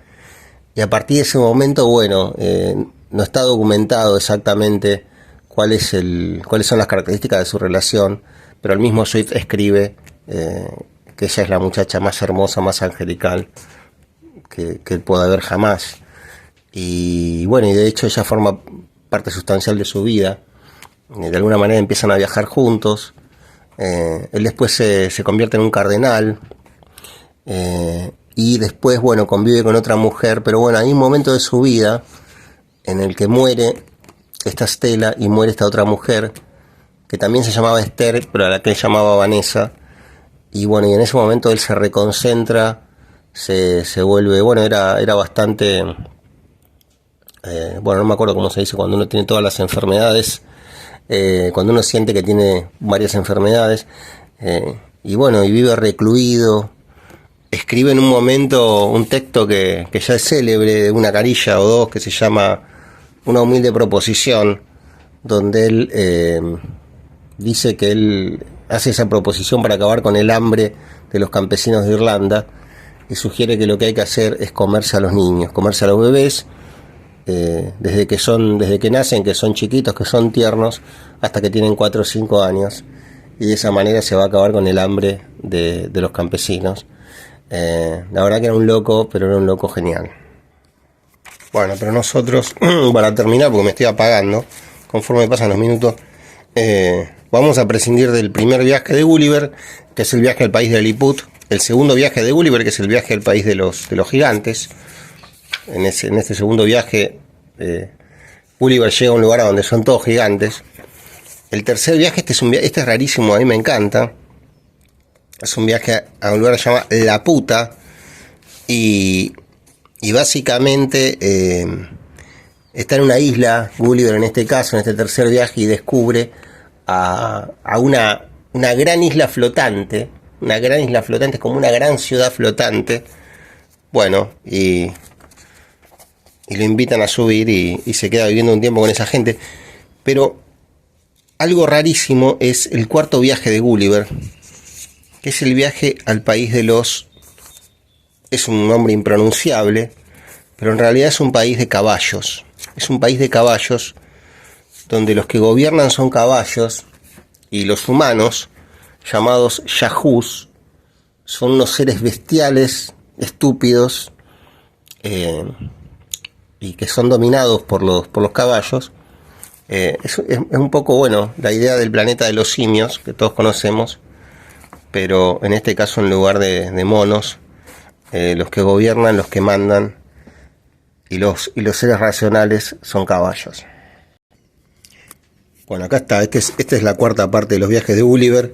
S1: y a partir de ese momento, bueno, no está documentado exactamente cuáles son las características de su relación, pero el mismo Swift escribe que ella es la muchacha más hermosa, más angelical que él pueda ver jamás. Y bueno, y de hecho ella forma parte sustancial de su vida. De alguna manera empiezan a viajar juntos. Él después se convierte en un cardenal, y después, bueno, convive con otra mujer, pero bueno, hay un momento de su vida en el que muere esta Stella y muere esta otra mujer, que también se llamaba Esther, pero a la que él llamaba Vanessa. Y bueno, y en ese momento él se reconcentra, se vuelve, bueno, era bastante, bueno, no me acuerdo cómo se dice cuando uno tiene todas las enfermedades, cuando uno siente que tiene varias enfermedades, y bueno, y vive recluido. Escribe en un momento un texto que ya es célebre, de una carilla o dos, que se llama Una humilde proposición, donde él dice que él hace esa proposición para acabar con el hambre de los campesinos de Irlanda, y sugiere que lo que hay que hacer es comerse a los niños, comerse a los bebés, desde que nacen, que son chiquitos, que son tiernos, hasta que tienen 4 o 5 años, y de esa manera se va a acabar con el hambre de los campesinos. La verdad que era un loco, pero era un loco genial. Bueno, pero nosotros, para terminar, porque me estoy apagando conforme pasan los minutos, vamos a prescindir del primer viaje de Gulliver, que es el viaje al país de Lilliput, el segundo viaje de Gulliver, que es el viaje al país de los gigantes. En este segundo viaje, Gulliver llega a un lugar donde son todos gigantes. El tercer viaje, este es rarísimo, a mí me encanta. Es un viaje a un lugar que se llama Laputa, y básicamente está en una isla, Gulliver en este caso, en este tercer viaje, y descubre a una gran isla flotante, es como una gran ciudad flotante. Bueno, y lo invitan a subir, y se queda viviendo un tiempo con esa gente. Pero algo rarísimo es el cuarto viaje de Gulliver, que es el viaje al país de los... Es un nombre impronunciable, pero en realidad es un país de caballos. Es un país de caballos donde los que gobiernan son caballos, y los humanos, llamados Yahoos, son unos seres bestiales, estúpidos, y que son dominados por los caballos. Es un poco, bueno, la idea del planeta de los simios, que todos conocemos, pero en este caso en lugar de monos, los que gobiernan, los que mandan, y los seres racionales son caballos. Bueno, acá está, esta es la cuarta parte de los viajes de Gulliver.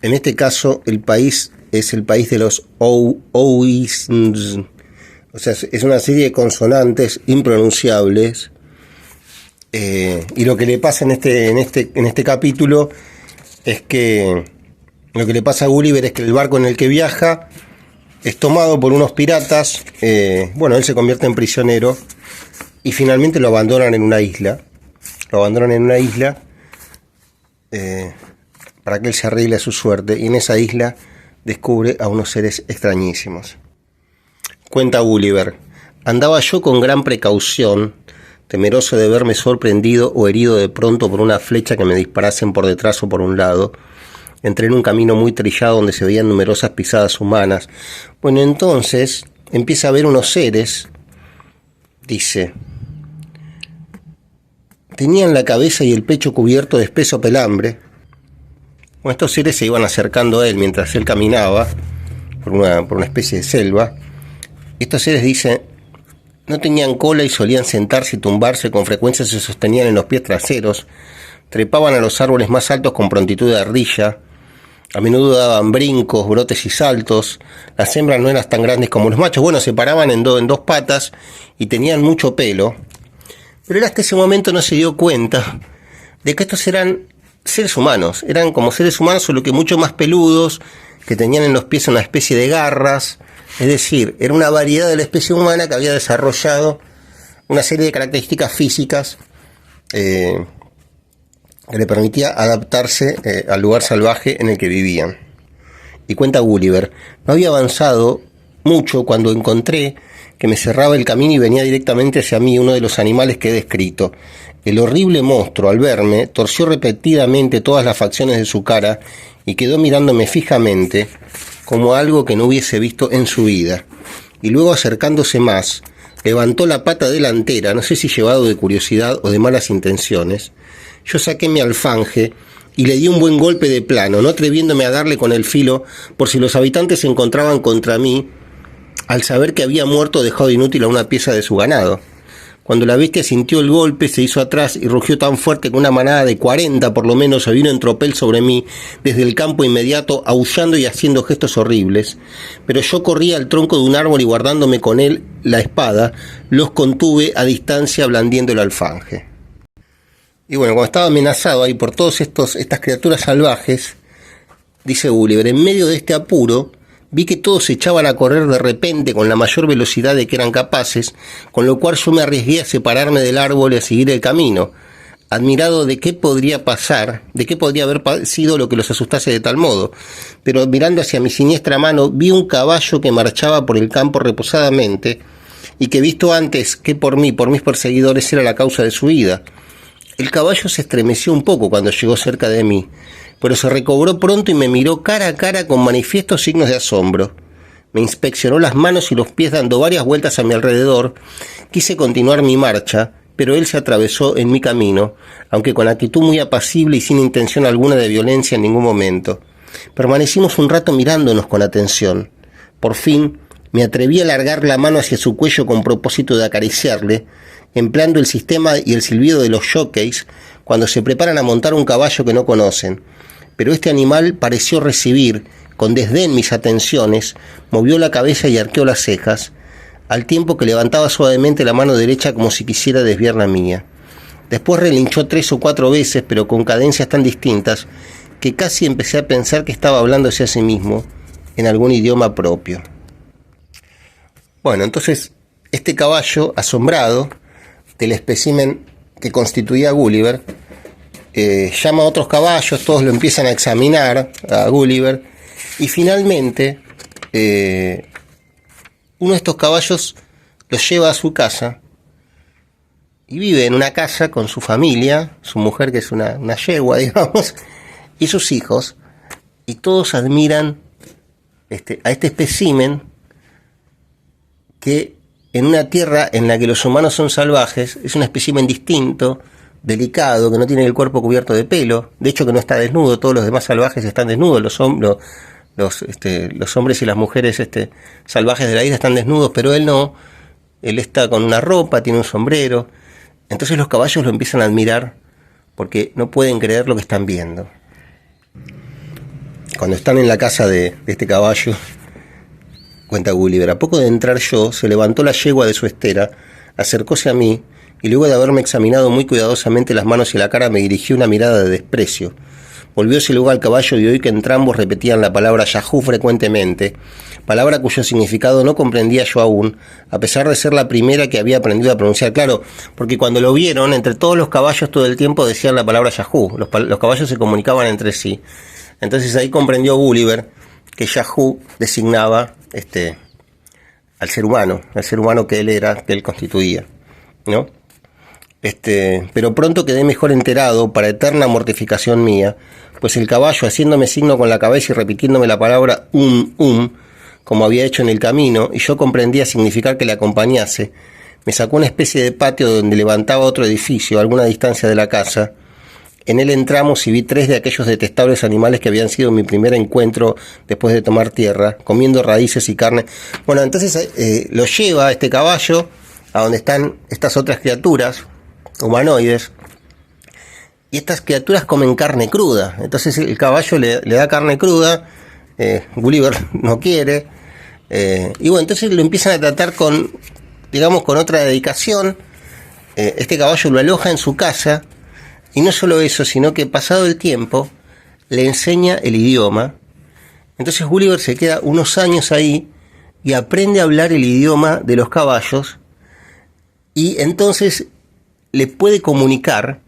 S1: En este caso, el país es el país de los Oisns. O sea, es una serie de consonantes impronunciables. Y lo que le pasa en este capítulo es que lo que le pasa a Gulliver es que el barco en el que viaja es tomado por unos piratas. Bueno, él se convierte en prisionero y finalmente lo abandonan en una isla. Para que él se arregle a su suerte, y en esa isla descubre a unos seres extrañísimos. Cuenta Gulliver: andaba yo con gran precaución, temeroso de verme sorprendido o herido de pronto por una flecha que me disparasen por detrás o por un lado. Entré en un camino muy trillado donde se veían numerosas pisadas humanas. Bueno, entonces empieza a ver unos seres, dice. Tenían la cabeza y el pecho cubierto de espeso pelambre. Bueno, estos seres se iban acercando a él mientras él caminaba por una especie de selva. Estos seres, dicen, no tenían cola y solían sentarse y tumbarse, con frecuencia se sostenían en los pies traseros, trepaban a los árboles más altos con prontitud de ardilla, a menudo daban brincos, brotes y saltos. Las hembras no eran tan grandes como los machos, bueno, se paraban en dos patas y tenían mucho pelo. Pero él hasta ese momento no se dio cuenta de que estos eran seres humanos. Eran como seres humanos, solo que mucho más peludos, que tenían en los pies una especie de garras. Es decir, era una variedad de la especie humana que había desarrollado una serie de características físicas que le permitía adaptarse al lugar salvaje en el que vivían. Y cuenta Gulliver: no había avanzado mucho cuando encontré que me cerraba el camino y venía directamente hacia mí uno de los animales que he descrito. El horrible monstruo, al verme, torció repetidamente todas las facciones de su cara y quedó mirándome fijamente, como algo que no hubiese visto en su vida. Y luego, acercándose más, levantó la pata delantera, no sé si llevado de curiosidad o de malas intenciones. Yo saqué mi alfanje y le di un buen golpe de plano, no atreviéndome a darle con el filo por si los habitantes se encontraban contra mí, al saber que había muerto o dejado inútil a una pieza de su ganado. Cuando la bestia sintió el golpe, se hizo atrás y rugió tan fuerte que una manada de 40 por lo menos se vino en tropel sobre mí desde el campo inmediato, aullando y haciendo gestos horribles. Pero yo corrí al tronco de un árbol y, guardándome con él la espada, los contuve a distancia blandiendo el alfanje. Y bueno, cuando estaba amenazado ahí por todas estas criaturas salvajes, dice Gulliver, en medio de este apuro, vi que todos se echaban a correr de repente con la mayor velocidad de que eran capaces, con lo cual yo me arriesgué a separarme del árbol y a seguir el camino, admirado de qué podría pasar, de qué podría haber sido lo que los asustase de tal modo. Pero mirando hacia mi siniestra mano, vi un caballo que marchaba por el campo reposadamente y que, visto antes que por mis perseguidores, era la causa de su huida. El caballo se estremeció un poco cuando llegó cerca de mí, pero se recobró pronto y me miró cara a cara con manifiestos signos de asombro. Me inspeccionó las manos y los pies dando varias vueltas a mi alrededor. Quise continuar mi marcha, pero él se atravesó en mi camino, aunque con actitud muy apacible y sin intención alguna de violencia en ningún momento. Permanecimos un rato mirándonos con atención. Por fin me atreví a alargar la mano hacia su cuello con propósito de acariciarle, empleando el sistema y el silbido de los jockeys cuando se preparan a montar un caballo que no conocen. Pero este animal pareció recibir con desdén mis atenciones, movió la cabeza y arqueó las cejas, al tiempo que levantaba suavemente la mano derecha como si quisiera desviar la mía. Después relinchó 3 o 4 veces, pero con cadencias tan distintas que casi empecé a pensar que estaba hablándose a sí mismo en algún idioma propio. Bueno, entonces este caballo, asombrado del espécimen que constituía Gulliver, llama a otros caballos, todos lo empiezan a examinar a Gulliver, y finalmente uno de estos caballos los lleva a su casa y vive en una casa con su familia, su mujer, que es una yegua, digamos, y sus hijos, y todos admiran a este espécimen que en una tierra en la que los humanos son salvajes, es un espécimen distinto, delicado, que no tiene el cuerpo cubierto de pelo, de hecho que no está desnudo, todos los demás salvajes están desnudos, los hombres y las mujeres salvajes de la isla están desnudos, pero él no, él está con una ropa, tiene un sombrero. Entonces los caballos lo empiezan a admirar porque no pueden creer lo que están viendo. Cuando están en la casa de este caballo, cuenta Gulliver, a poco de entrar yo, se levantó la yegua de su estera, acercóse a mí, y luego de haberme examinado muy cuidadosamente las manos y la cara, me dirigió una mirada de desprecio. Volvióse luego al caballo y oí que entrambos repetían la palabra Yahoo frecuentemente, palabra cuyo significado no comprendía yo aún, a pesar de ser la primera que había aprendido a pronunciar. Claro, porque cuando lo vieron, entre todos los caballos todo el tiempo decían la palabra Yahoo, los caballos se comunicaban entre sí. Entonces ahí comprendió Gulliver que Yahoo designaba al ser humano que él era, que él constituía, ¿no? Pero pronto quedé mejor enterado, para eterna mortificación mía, pues el caballo, haciéndome signo con la cabeza y repitiéndome la palabra como había hecho en el camino, y yo comprendía significar que le acompañase, me sacó una especie de patio donde levantaba otro edificio a alguna distancia de la casa. En él entramos y vi 3 de aquellos detestables animales que habían sido mi primer encuentro después de tomar tierra, comiendo raíces y carne. Bueno, entonces lo lleva este caballo a donde están estas otras criaturas humanoides, y estas criaturas comen carne cruda. Entonces el caballo le da carne cruda, Gulliver no quiere, y bueno, entonces lo empiezan a tratar con otra dedicación. Este caballo lo aloja en su casa, y no solo eso, sino que pasado el tiempo le enseña el idioma. Entonces Gulliver se queda unos años ahí y aprende a hablar el idioma de los caballos, y entonces le puede comunicar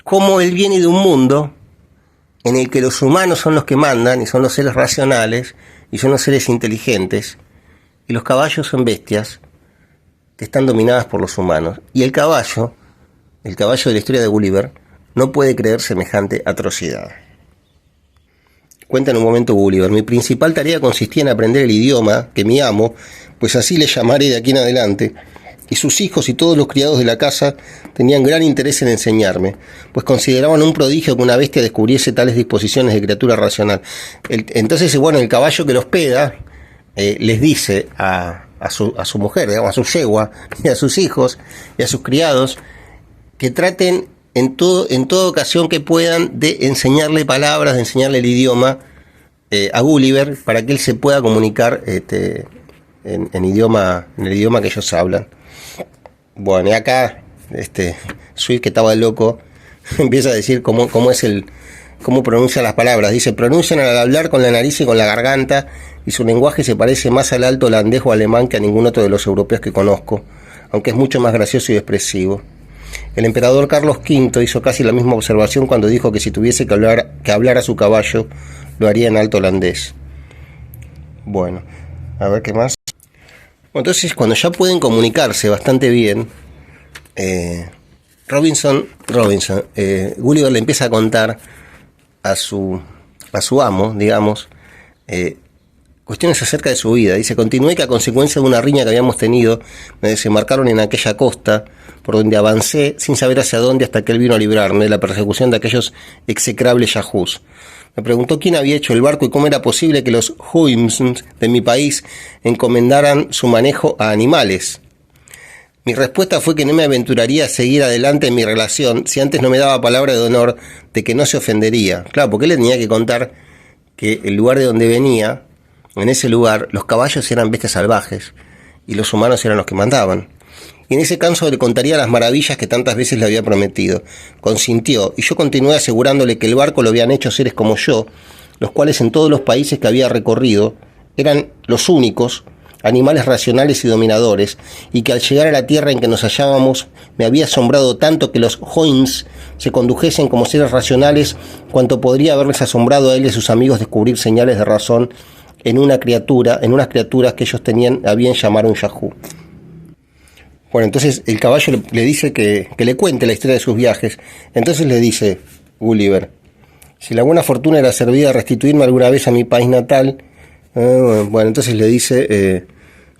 S1: cómo él viene de un mundo en el que los humanos son los que mandan y son los seres racionales y son los seres inteligentes, y los caballos son bestias que están dominadas por los humanos. Y el caballo de la historia de Gulliver, no puede creer semejante atrocidad. Cuenta en un momento Gulliver: mi principal tarea consistía en aprender el idioma que mi amo, pues así le llamaré de aquí en adelante, y sus hijos y todos los criados de la casa tenían gran interés en enseñarme, pues consideraban un prodigio que una bestia descubriese tales disposiciones de criatura racional. Entonces, bueno, el caballo que los hospeda les dice a su mujer, a su yegua, y a sus hijos y a sus criados, que traten en toda ocasión que puedan de enseñarle palabras, de enseñarle el idioma a Gulliver, para que él se pueda comunicar en el idioma que ellos hablan. Bueno, y acá Swift, que estaba loco, empieza a decir cómo pronuncia las palabras. Dice: pronuncian al hablar con la nariz y con la garganta, y su lenguaje se parece más al alto holandés o alemán que a ningún otro de los europeos que conozco, aunque es mucho más gracioso y expresivo. El emperador Carlos V hizo casi la misma observación cuando dijo que si tuviese que hablar a su caballo, lo haría en alto holandés. Bueno, a ver qué más. Entonces, cuando ya pueden comunicarse bastante bien, Gulliver le empieza a contar a su amo, cuestiones acerca de su vida. Dice: continué que a consecuencia de una riña que habíamos tenido, me desembarcaron en aquella costa, por donde avancé sin saber hacia dónde, hasta que él vino a librarme de la persecución de aquellos execrables yahoos. Me preguntó quién había hecho el barco y cómo era posible que los Huims de mi país encomendaran su manejo a animales. Mi respuesta fue que no me aventuraría a seguir adelante en mi relación si antes no me daba palabra de honor de que no se ofendería. Claro, porque él le tenía que contar que el lugar de donde venía, en ese lugar, los caballos eran bestias salvajes y los humanos eran los que mandaban. Y en ese caso le contaría las maravillas que tantas veces le había prometido. Consintió, y yo continué asegurándole que el barco lo habían hecho seres como yo, los cuales en todos los países que había recorrido eran los únicos animales racionales y dominadores, y que al llegar a la tierra en que nos hallábamos me había asombrado tanto que los Hoynes se condujesen como seres racionales, cuanto podría haberles asombrado a él y a sus amigos descubrir señales de razón en unas criaturas que ellos tenían a bien llamar un Yahoo. Bueno, entonces el caballo le dice que le cuente la historia de sus viajes. Entonces le dice Gulliver: si la buena fortuna era servida a restituirme alguna vez a mi país natal. Bueno, entonces le dice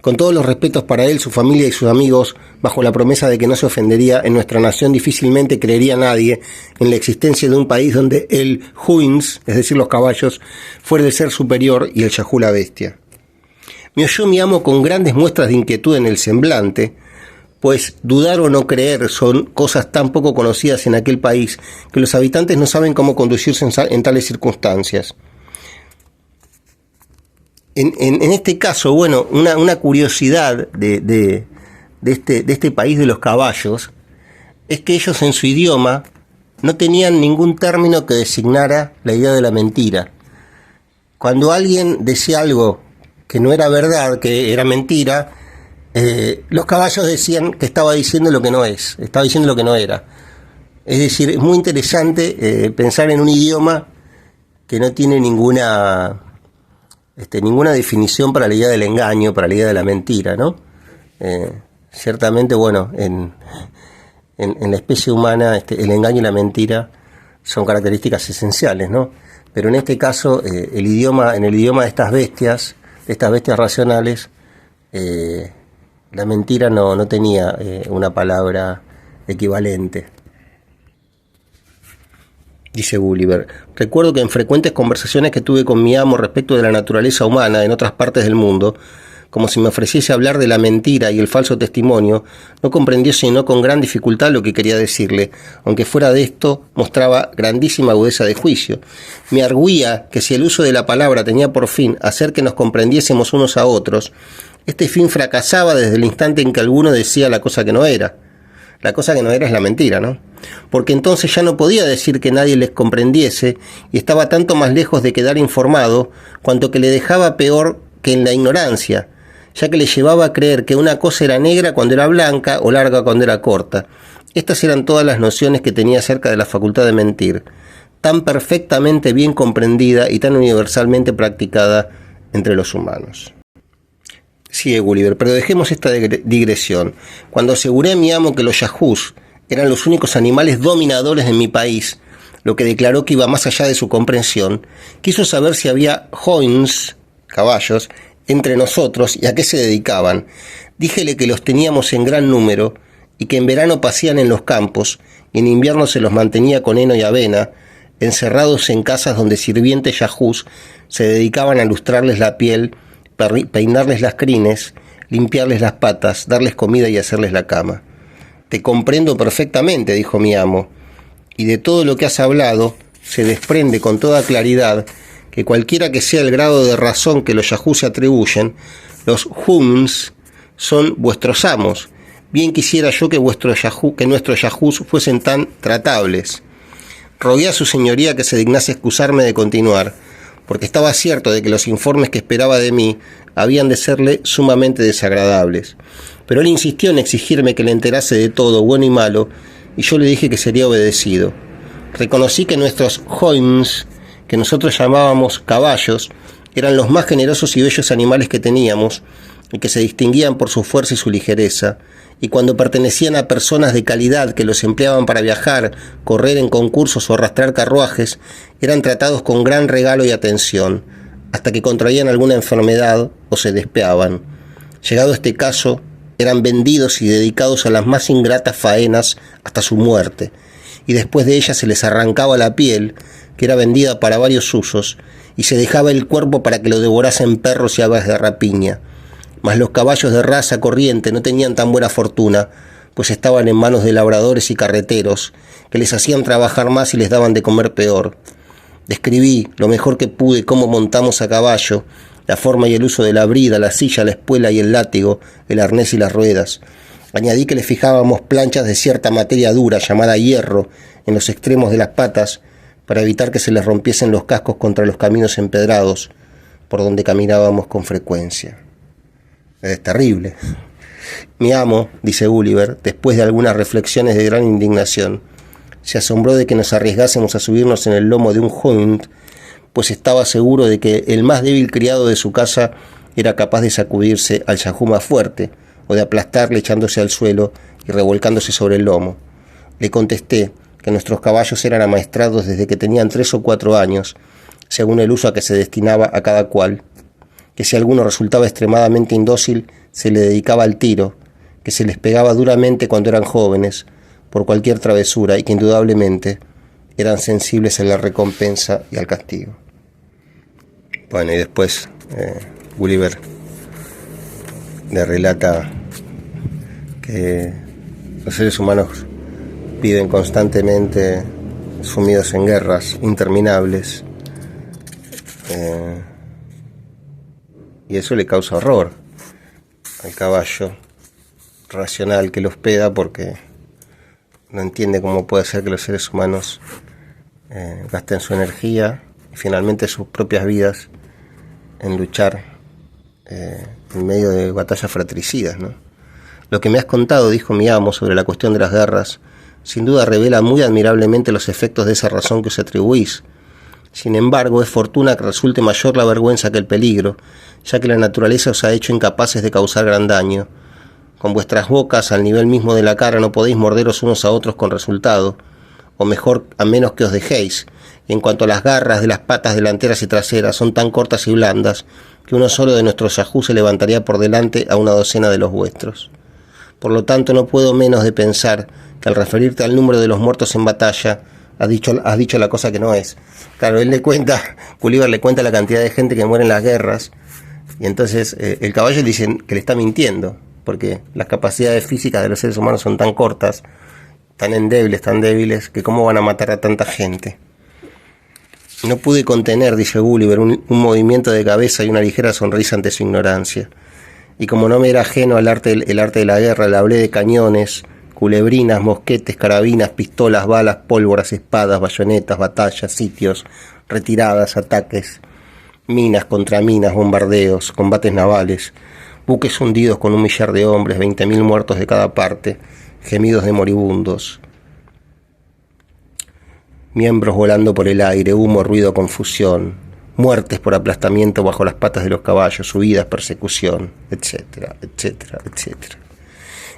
S1: Con todos los respetos para él, su familia y sus amigos, bajo la promesa de que no se ofendería, en nuestra nación difícilmente creería nadie en la existencia de un país donde el Huins, es decir, los caballos, fuera el ser superior y el Yahoo la bestia. Me oyó mi amo con grandes muestras de inquietud en el semblante, pues dudar o no creer son cosas tan poco conocidas en aquel país que los habitantes no saben cómo conducirse en tales circunstancias. En este caso, bueno, una curiosidad de este país de los caballos es que ellos en su idioma no tenían ningún término que designara la idea de la mentira. Cuando alguien decía algo que no era verdad, que era mentira, los caballos decían que estaba diciendo lo que no es, estaba diciendo lo que no era. Es decir, es muy interesante pensar en un idioma que no tiene ninguna definición para la idea del engaño, para la idea de la mentira, ¿no? Ciertamente, bueno, en la especie humana el engaño y la mentira son características esenciales, ¿no? Pero en este caso, en el idioma de estas bestias racionales, la mentira no tenía una palabra equivalente. Dice Gulliver: recuerdo que en frecuentes conversaciones que tuve con mi amo respecto de la naturaleza humana en otras partes del mundo, como si me ofreciese hablar de la mentira y el falso testimonio, no comprendió sino con gran dificultad lo que quería decirle, aunque fuera de esto mostraba grandísima agudeza de juicio. Me arguía que si el uso de la palabra tenía por fin hacer que nos comprendiésemos unos a otros, este fin fracasaba desde el instante en que alguno decía la cosa que no era. La cosa que no era es la mentira, ¿no? Porque entonces ya no podía decir que nadie les comprendiese y estaba tanto más lejos de quedar informado cuanto que le dejaba peor que en la ignorancia, ya que le llevaba a creer que una cosa era negra cuando era blanca o larga cuando era corta. Estas eran todas las nociones que tenía acerca de la facultad de mentir, tan perfectamente bien comprendida y tan universalmente practicada entre los humanos. Sigue Gulliver, pero dejemos esta digresión. Cuando aseguré a mi amo que los yahoos eran los únicos animales dominadores de mi país, lo que declaró que iba más allá de su comprensión, quiso saber si había hoins, caballos, entre nosotros y a qué se dedicaban. Díjele que los teníamos en gran número y que en verano pasían en los campos y en invierno se los mantenía con heno y avena, encerrados en casas donde sirvientes yahoos se dedicaban a lustrarles la piel, peinarles las crines, limpiarles las patas, darles comida y hacerles la cama. Te comprendo perfectamente, dijo mi amo, y de todo lo que has hablado se desprende con toda claridad que cualquiera que sea el grado de razón que los yahoos se atribuyen, los Huns son vuestros amos. Bien quisiera yo que nuestros yahoos fuesen tan tratables. Rogué a su señoría que se dignase excusarme de continuar, porque estaba cierto de que los informes que esperaba de mí habían de serle sumamente desagradables. Pero él insistió en exigirme que le enterase de todo, bueno y malo, y yo le dije que sería obedecido. Reconocí que nuestros hoins, que nosotros llamábamos caballos, eran los más generosos y bellos animales que teníamos, y que se distinguían por su fuerza y su ligereza, y cuando pertenecían a personas de calidad que los empleaban para viajar, correr en concursos o arrastrar carruajes, eran tratados con gran regalo y atención, hasta que contraían alguna enfermedad o se despeaban. Llegado este caso, eran vendidos y dedicados a las más ingratas faenas hasta su muerte, y después de ella se les arrancaba la piel, que era vendida para varios usos, y se dejaba el cuerpo para que lo devorasen perros y aves de rapiña. Mas los caballos de raza corriente no tenían tan buena fortuna, pues estaban en manos de labradores y carreteros, que les hacían trabajar más y les daban de comer peor. Describí lo mejor que pude cómo montamos a caballo, la forma y el uso de la brida, la silla, la espuela y el látigo, el arnés y las ruedas. Añadí que le fijábamos planchas de cierta materia dura, llamada hierro, en los extremos de las patas, para evitar que se les rompiesen los cascos contra los caminos empedrados, por donde caminábamos con frecuencia. Es terrible. Mi amo, dice Gulliver, después de algunas reflexiones de gran indignación, se asombró de que nos arriesgásemos a subirnos en el lomo de un Hunt, pues estaba seguro de que el más débil criado de su casa era capaz de sacudirse al yahoo más fuerte, o de aplastarle echándose al suelo y revolcándose sobre el lomo. Le contesté que nuestros caballos eran amaestrados desde que tenían 3 o 4 años, según el uso a que se destinaba a cada cual, que si alguno resultaba extremadamente indócil, se le dedicaba al tiro, que se les pegaba duramente cuando eran jóvenes, por cualquier travesura, y que indudablemente eran sensibles a la recompensa y al castigo. Bueno, y después Gulliver le relata que los seres humanos viven constantemente sumidos en guerras interminables, y eso le causa horror al caballo racional que lo hospeda, porque no entiende cómo puede ser que los seres humanos gasten su energía y finalmente sus propias vidas en luchar en medio de batallas fratricidas, ¿no? Lo que me has contado, dijo mi amo, sobre la cuestión de las guerras, sin duda revela muy admirablemente los efectos de esa razón que os atribuís. Sin embargo, es fortuna que resulte mayor la vergüenza que el peligro, ya que la naturaleza os ha hecho incapaces de causar gran daño. Con vuestras bocas, al nivel mismo de la cara, no podéis morderos unos a otros con resultado, o mejor, a menos que os dejéis. Y en cuanto a las garras de las patas delanteras y traseras, son tan cortas y blandas, que uno solo de nuestros yahú se levantaría por delante a una docena de los vuestros. Por lo tanto, no puedo menos de pensar que al referirte al número de los muertos en batalla, has dicho la cosa que no es. Claro, Gulliver le cuenta la cantidad de gente que muere en las guerras, y entonces el caballo le dice que le está mintiendo, porque las capacidades físicas de los seres humanos son tan cortas, tan débiles, que cómo van a matar a tanta gente. No pude contener, dice Gulliver, un movimiento de cabeza y una ligera sonrisa ante su ignorancia. Y como no me era ajeno el arte de la guerra, le hablé de cañones, culebrinas, mosquetes, carabinas, pistolas, balas, pólvoras, espadas, bayonetas, batallas, sitios, retiradas, ataques, minas contra minas, bombardeos, combates navales, buques hundidos con 1 millar de hombres, 20.000 muertos de cada parte, gemidos de moribundos, miembros volando por el aire, humo, ruido, confusión, muertes por aplastamiento bajo las patas de los caballos, huidas, persecución, etcétera, etcétera, etcétera.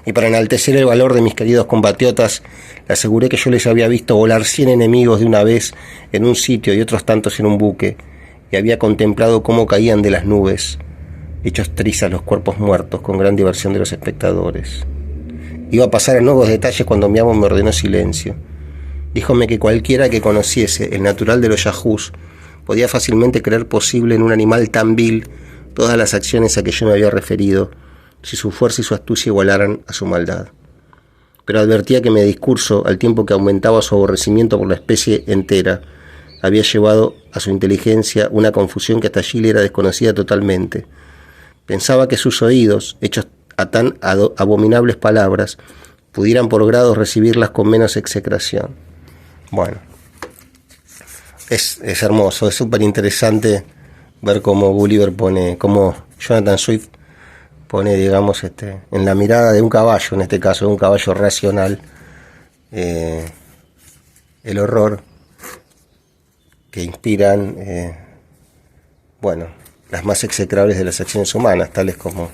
S1: Y para enaltecer el valor de mis queridos compatriotas, le aseguré que yo les había visto volar 100 enemigos de una vez en un sitio y otros tantos en un buque, y había contemplado cómo caían de las nubes, hechos trizas los cuerpos muertos, con gran diversión de los espectadores. Iba a pasar a nuevos detalles cuando mi amo me ordenó silencio. Díjome que cualquiera que conociese el natural de los yahús podía fácilmente creer posible en un animal tan vil todas las acciones a que yo me había referido, si su fuerza y su astucia igualaran a su maldad. Pero advertía que mi discurso, al tiempo que aumentaba su aborrecimiento por la especie entera, había llevado a su inteligencia una confusión que hasta allí le era desconocida totalmente. Pensaba que sus oídos, hechos a tan abominables palabras, pudieran por grados recibirlas con menos execración. Bueno, es hermoso, es súper interesante ver cómo Gulliver pone, cómo Jonathan Swift pone, digamos, en la mirada de un caballo, en este caso de un caballo racional, el horror que inspiran, las más execrables de las acciones humanas, tales como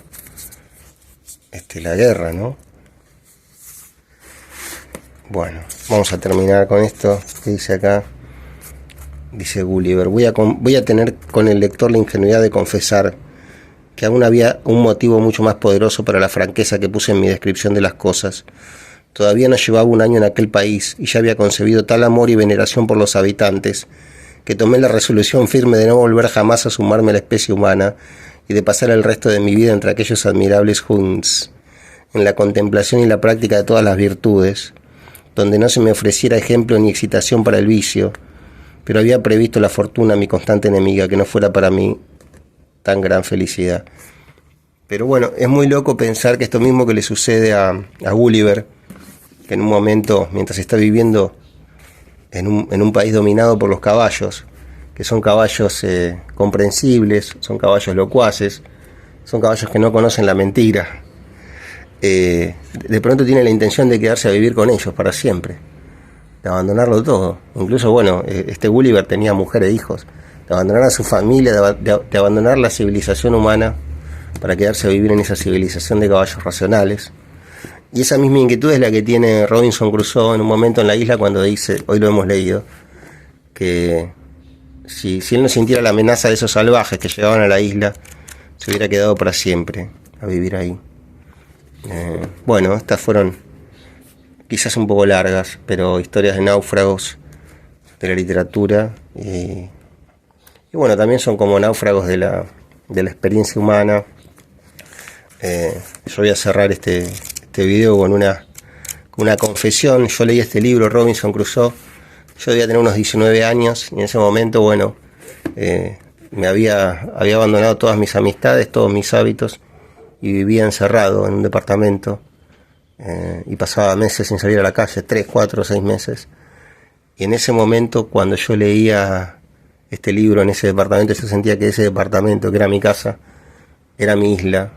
S1: la guerra, ¿no? Bueno, vamos a terminar con esto que dice acá. Dice Gulliver: voy a tener con el lector la ingenuidad de confesar que aún había un motivo mucho más poderoso para la franqueza que puse en mi descripción de las cosas. Todavía no llevaba un año en aquel país y ya había concebido tal amor y veneración por los habitantes que tomé la resolución firme de no volver jamás a sumarme a la especie humana y de pasar el resto de mi vida entre aquellos admirables hunts, en la contemplación y la práctica de todas las virtudes, donde no se me ofreciera ejemplo ni excitación para el vicio, pero había previsto la fortuna, mi constante enemiga, que no fuera para mí tan gran felicidad. Pero bueno, es muy loco pensar que esto mismo que le sucede a Gulliver, que en un momento, mientras está viviendo en un país dominado por los caballos, que son caballos comprensibles, son caballos locuaces, son caballos que no conocen la mentira, de pronto tiene la intención de quedarse a vivir con ellos para siempre, de abandonarlo todo. Incluso, Gulliver tenía mujer e hijos, de abandonar a su familia, de abandonar la civilización humana para quedarse a vivir en esa civilización de caballos racionales. Y esa misma inquietud es la que tiene Robinson Crusoe en un momento en la isla, cuando dice, hoy lo hemos leído, que si él no sintiera la amenaza de esos salvajes que llegaban a la isla, se hubiera quedado para siempre a vivir ahí. Bueno, estas fueron quizás un poco largas, pero historias de náufragos de la literatura y bueno, también son como náufragos de la experiencia humana. Yo voy a cerrar este video con una confesión. Yo leí este libro, Robinson Crusoe. Yo debía tener unos 19 años y en ese momento, bueno, me había abandonado todas mis amistades, todos mis hábitos y vivía encerrado en un departamento y pasaba meses sin salir a la calle, 3, 4, 6 meses. Y en ese momento, cuando yo leía este libro en ese departamento, yo sentía que ese departamento, que era mi casa, era mi isla,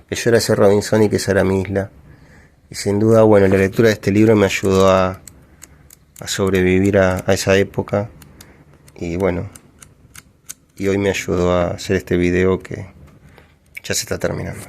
S1: que yo era ese Robinson y que esa era mi isla. Y sin duda, bueno, la lectura de este libro me ayudó a sobrevivir a esa época. Y bueno, y hoy me ayudó a hacer este video que ya se está terminando.